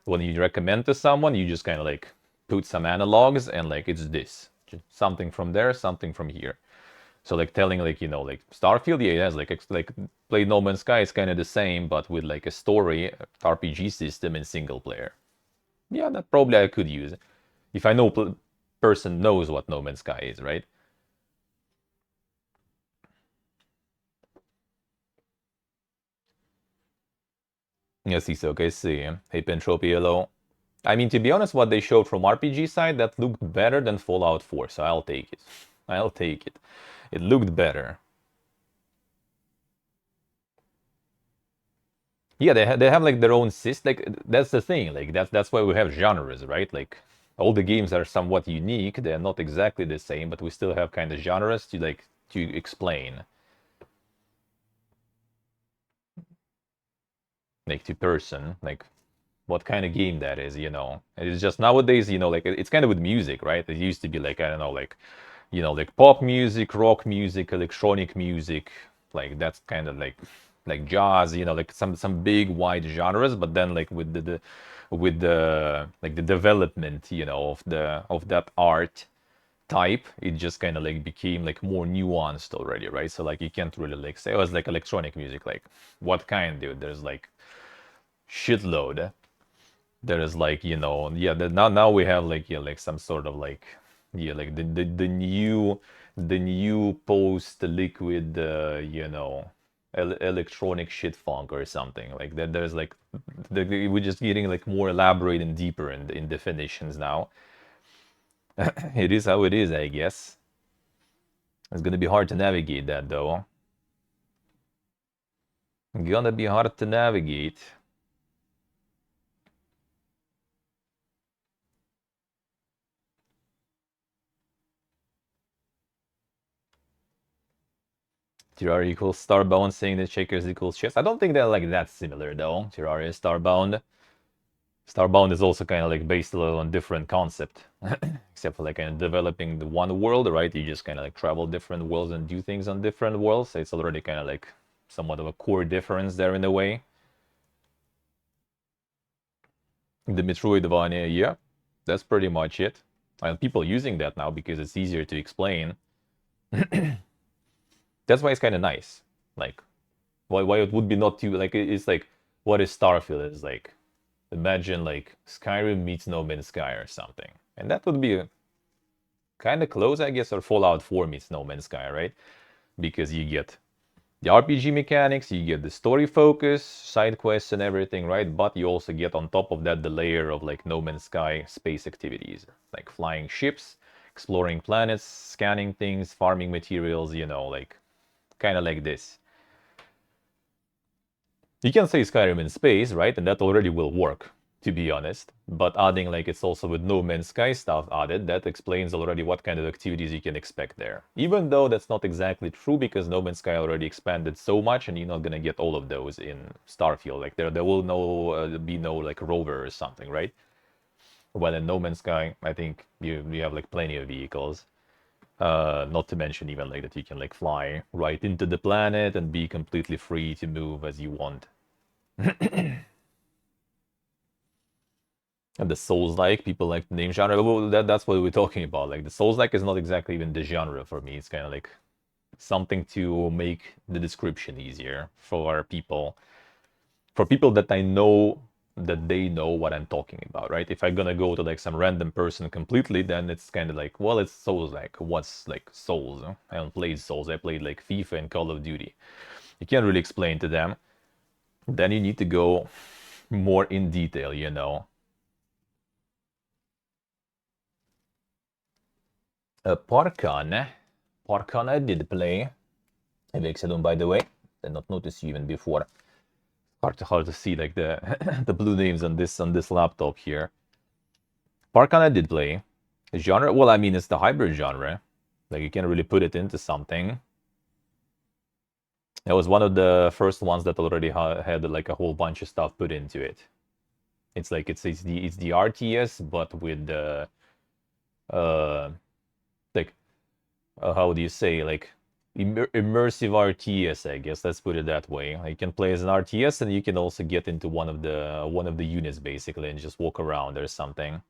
When you recommend to someone, you just kind of like put some analogs and like it's this. Just something from there, something from here. So like telling like like Starfield, yeah, it has like play No Man's Sky is kind of the same, but with like a story RPG system in single player. Yeah, that probably I could use if I know person knows what No Man's Sky is, right? Yes, it's okay. See, hey Pentropy, hello. I mean, to be honest, what they showed from RPG side that looked better than Fallout 4, so I'll take it. I'll take it. It looked better. Yeah, they have like their own system. Like that's the thing. Like that's why we have genres, right? Like all the games are somewhat unique. They're not exactly the same, but we still have kind of genres to explain, like to person, like what kind of game that is. It's just nowadays, like it's kind of with music, right? It used to be like I don't know, like pop music, rock music, electronic music, like that's kind of like jazz, like some big wide genres. But then like with the like the development, of that art type, it just kind of like became like more nuanced already, right? So like you can't really like say, oh, it's like electronic music. Like what kind, dude? There's like shitload. There is like yeah, now we have like yeah, like some sort of like yeah, like the new post liquid electronic shit funk or something like that. There's like we're just getting like more elaborate and deeper in definitions now. It is how it is, I guess. It's gonna be hard to navigate that though. Gonna be hard to navigate. Terraria equals Starbound, saying that Shakers equals chess. I don't think they're like that similar though. Terraria, Starbound. Starbound is also kind of like based a little on different concept, except for like kind of developing the one world, right? You just kind of like travel different worlds and do things on different worlds. So it's already kind of like somewhat of a core difference there in a way. The Metroidvania, yeah, that's pretty much it. And people using that now because it's easier to explain. That's why it's kind of nice. Like, why it would be not too like it's like what is Starfield? It's like imagine like Skyrim meets No Man's Sky or something, and that would be kind of close, I guess, or Fallout 4 meets No Man's Sky, right? Because you get the RPG mechanics, you get the story focus, side quests and everything, right? But you also get on top of that the layer of like No Man's Sky space activities, like flying ships, exploring planets, scanning things, farming materials, like kind of like this. You can say Skyrim in space, right? And that already will work, to be honest. But adding like it's also with No Man's Sky stuff added, that explains already what kind of activities you can expect there. Even though that's not exactly true because No Man's Sky already expanded so much and you're not gonna get all of those in Starfield. Like there will be no like rover or something, right? While in No Man's Sky, I think you have like plenty of vehicles. Not to mention even like that you can like fly right into the planet and be completely free to move as you want. And the Souls-like, people like the name genre. Well, that's what we're talking about. Like the Souls-like is not exactly even the genre for me. It's kind of like something to make the description easier for people. For people that I know that they know what I'm talking about, right? If I'm gonna go to like some random person completely, then it's kind of like, well, it's Souls-like. What's like Souls? Huh? I don't play Souls. I played like FIFA and Call of Duty. You can't really explain to them. Then you need to go more in detail. Parkan. Parkan I did play. Vexelon, by the way. Did not notice you even before. Hard to see like the the blue names on this laptop here. Parkan I did play. Genre, well, I mean it's the hybrid genre. Like you can't really put it into something. It was one of the first ones that already had like a whole bunch of stuff put into it. It's like it's the RTS, but with the like how do you say, like immersive RTS, I guess. Let's put it that way. You can play as an RTS, and you can also get into one of the units basically, and just walk around or something.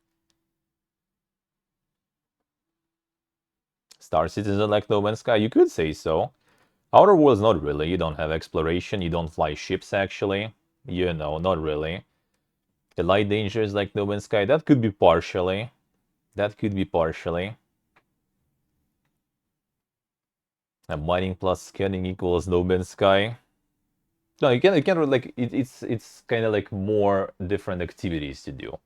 Star Citizen like No Man's Sky, you could say so. Outer Worlds, not really. You don't have exploration. You don't fly ships, actually. You know, not really. The Light Danger is like No Man's Sky. That could be partially. That could be partially. Mining plus scanning equals No Man's Sky. No, you can't like it's kind of like more different activities to do.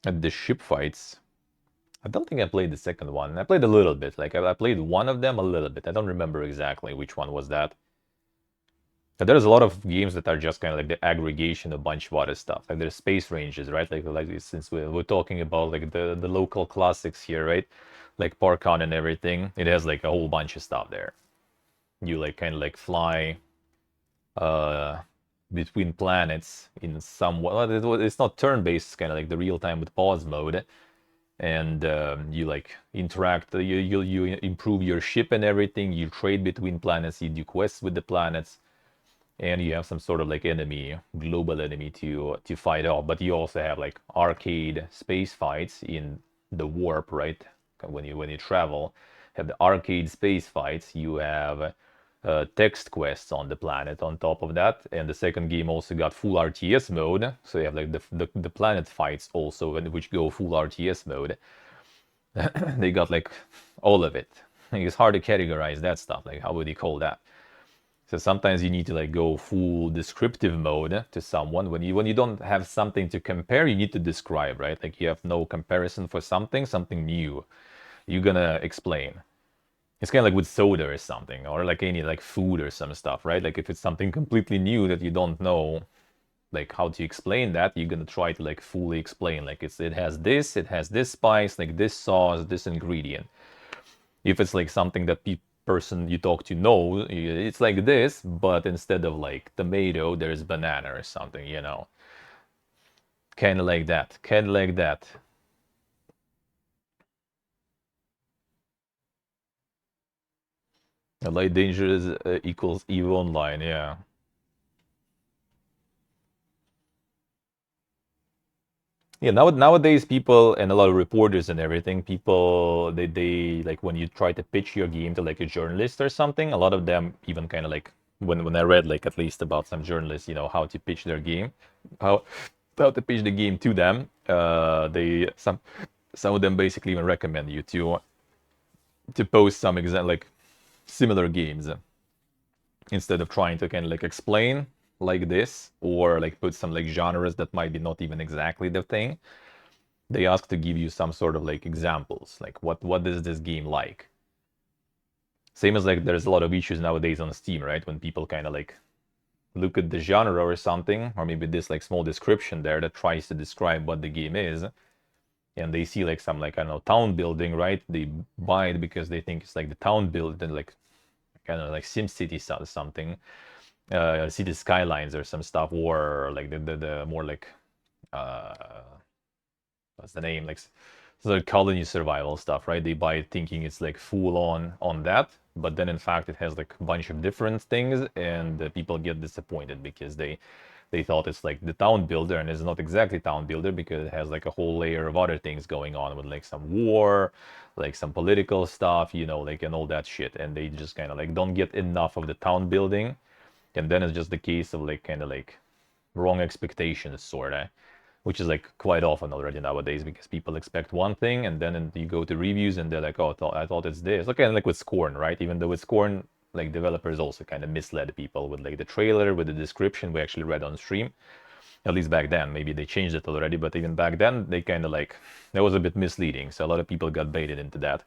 And the ship fights. I don't think I played the second one. I played a little bit. Like I played one of them a little bit. I don't remember exactly which one was that. But there's a lot of games that are just kind of like the aggregation of a bunch of other stuff. Like there's Space Rangers, right? Like since we're talking about like the local classics here, right? Like Parkon and everything. It has like a whole bunch of stuff there. You like kind of like fly between planets in some way. Well, it's not turn-based, it's kind of like the real-time with pause mode. And you like interact, you improve your ship and everything. You trade between planets, you do quests with the planets, and you have some sort of like enemy, global enemy to fight off. But you also have like arcade space fights in the warp, right? When you travel, have the arcade space fights. You have text quests on the planet on top of that, and the second game also got full RTS mode, so you have like the planet fights also, which go full RTS mode. They got like all of it. It's hard to categorize that stuff. Like, how would you call that? So sometimes you need to like go full descriptive mode to someone. When you don't have something to compare, you need to describe, right? Like you have no comparison for something new. You're gonna explain. It's kind of like with soda or something, or like any like food or some stuff, right? Like if it's something completely new that you don't know, like how to explain that, you're gonna try to like fully explain. Like it has this spice, like this sauce, this ingredient. If it's like something that person you talk to know, it's like this, but instead of like tomato, there's banana or something, you know. Kind of like that. Kind of like that. Light danger is equals EVE Online, yeah. Yeah, nowadays people and a lot of reporters and everything, people they like when you try to pitch your game to like a journalist or something, a lot of them even kind of like when I read like at least about some journalists, you know, how to pitch their game, how how to pitch the game to them, they some of them basically even recommend you to post some like similar games instead of trying to kind of like explain like this or like put some like genres that might be not even exactly the thing. They ask to give you some sort of like examples, like what is this game like. Same as like there's a lot of issues nowadays on Steam, right? When people kind of like look at the genre or something, or maybe this like small description there that tries to describe what the game is, and they see like some like I don't know town building, right? They buy it because they think it's like the town build and like kind of like SimCity something, city skylines or some stuff, or like the more like uh what's the name, like the colony survival stuff, right? They buy it thinking it's like full on that, but then in fact it has like a bunch of different things, and people get disappointed because they thought it's like the town builder, and it's not exactly town builder because it has like a whole layer of other things going on with like some war, like some political stuff, you know, like and all that shit, and they just kind of like don't get enough of the town building, and then it's just the case of like kind of like wrong expectations, sorta, which is like quite often already nowadays because people expect one thing and then you go to reviews and they're like, oh, I thought it's this. Okay, and like with Scorn, right? Even though with Scorn, like developers also kind of misled people with like the trailer, with the description we actually read on stream. At least back then, maybe they changed it already, but even back then, they kind of like, that was a bit misleading. So a lot of people got baited into that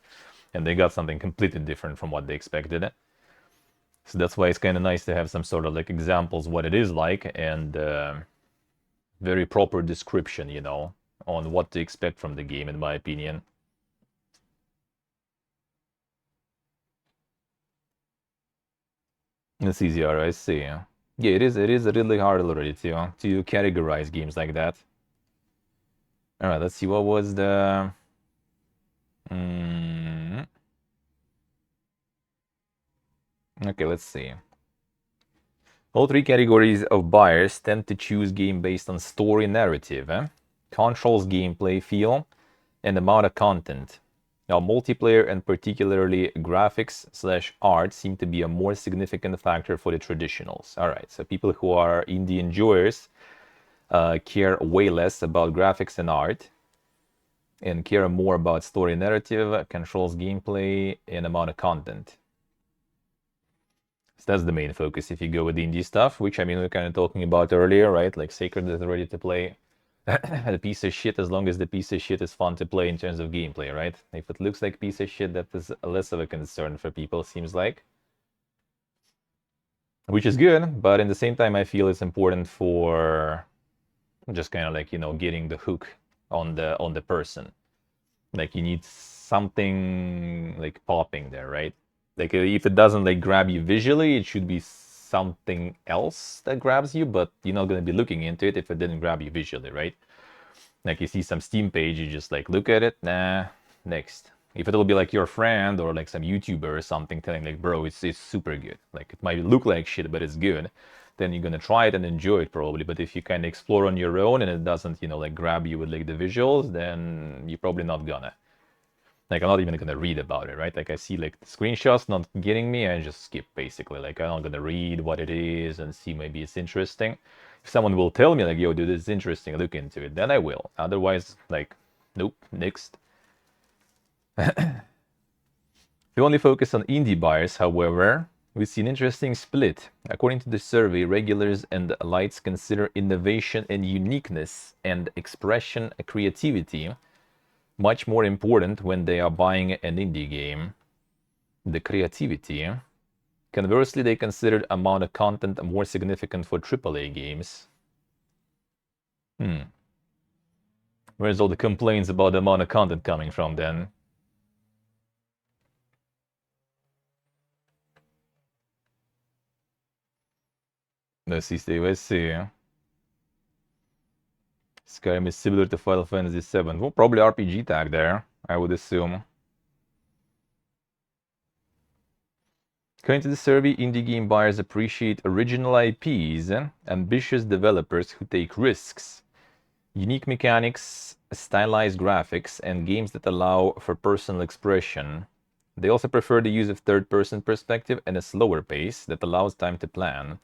and they got something completely different from what they expected. So that's why it's kind of nice to have some sort of like examples what it is like, and very proper description, you know, on what to expect from the game, in my opinion. It's easier, I see. Yeah, it is really hard already to categorize games like that. All right, let's see what was the Okay, let's see. All three categories of buyers tend to choose game based on story narrative, controls, gameplay, feel, and amount of content. Now, multiplayer and particularly graphics/art seem to be a more significant factor for the traditionals. All right, so people who are indie enjoyers care way less about graphics and art and care more about story narrative, controls, gameplay, and amount of content. So that's the main focus if you go with indie stuff, which I mean, we were kind of talking about earlier, right? Like Sacred is ready to play a piece of shit as long as the piece of shit is fun to play in terms of gameplay, right? If it looks like piece of shit, that is less of a concern for people, seems like. Which is good, but in the same time, I feel it's important for just kind of like, you know, getting the hook on the person. Like you need something like popping there, right? Like if it doesn't like grab you visually, it should be something else that grabs you, but you're not going to be looking into it if it didn't grab you visually, right? Like you see some Steam page, you just like look at it, nah, next. If it'll be like your friend or like some YouTuber or something telling like, bro, it's super good. Like it might look like shit, but it's good. Then you're gonna try it and enjoy it probably. But if you kind of explore on your own and it doesn't, you know, like grab you with like the visuals, then you're probably not gonna. Like I'm not even gonna read about it, right? Like I see like the screenshots not getting me, I just skip basically. Like I'm not gonna read what it is and see maybe it's interesting. If someone will tell me like, yo, dude, this is interesting, look into it, then I will. Otherwise, like, nope, next. If you only focus on indie buyers, however, we see an interesting split. According to the survey, regulars and lights consider innovation and uniqueness and expression creativity much more important when they are buying an indie game. The creativity. Conversely, they considered amount of content more significant for AAA games. Where's all the complaints about the amount of content coming from then? Let's see, Steve, let's see. Skyrim is similar to Final Fantasy VII. Well, probably RPG tag there, I would assume. According to the survey, indie game buyers appreciate original IPs, ambitious developers who take risks, unique mechanics, stylized graphics, and games that allow for personal expression. They also prefer the use of third-person perspective and a slower pace that allows time to plan.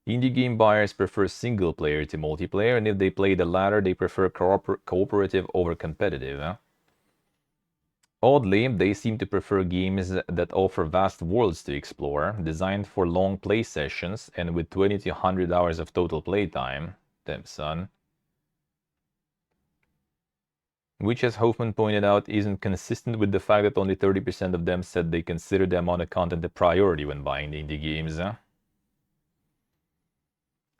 Indie game buyers prefer single-player to multiplayer, and if they play the latter, they prefer cooperative over competitive. Oddly, they seem to prefer games that offer vast worlds to explore, designed for long play sessions and with 20 to 100 hours of total playtime. Damn, son. Which, as Hoffman pointed out, isn't consistent with the fact that only 30% of them said they consider the amount of content a priority when buying the indie games.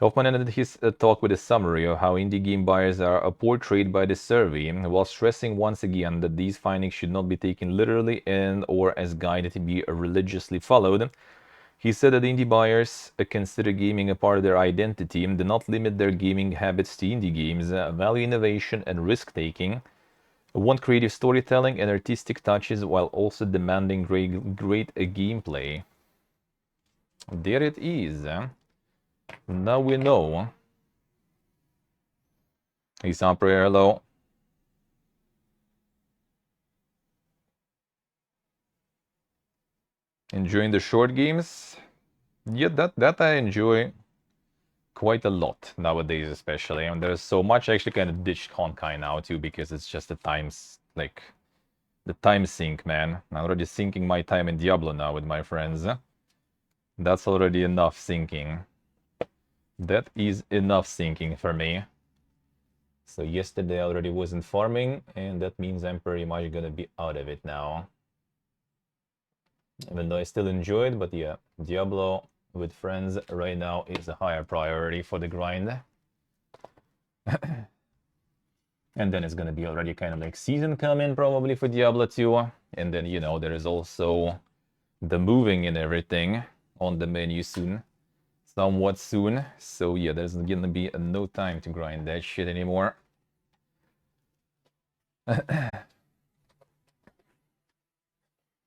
Hoffman ended his talk with a summary of how indie game buyers are portrayed by the survey, while stressing once again that these findings should not be taken literally and or as guided to be religiously followed. He said that indie buyers consider gaming a part of their identity and do not limit their gaming habits to indie games, value innovation and risk-taking, want creative storytelling and artistic touches while also demanding great gameplay. There it is. Now we know. He's on prayer, hello. Enjoying the short games? Yeah, that I enjoy quite a lot nowadays, especially. And there's so much. I actually kind of ditched Honkai now too because it's just the times, like the time sink, man. I'm already sinking my time in Diablo now with my friends. That's already enough sinking. That is enough sinking for me. So yesterday I already wasn't farming, and that means I'm pretty much gonna be out of it now. Even though I still enjoy it, but yeah, Diablo with friends right now is a higher priority for the grind. And then it's gonna be already kind of like season coming probably for Diablo 2. And then, you know, there is also the moving and everything on the menu soon. Somewhat soon. So yeah, there's gonna be no time to grind that shit anymore.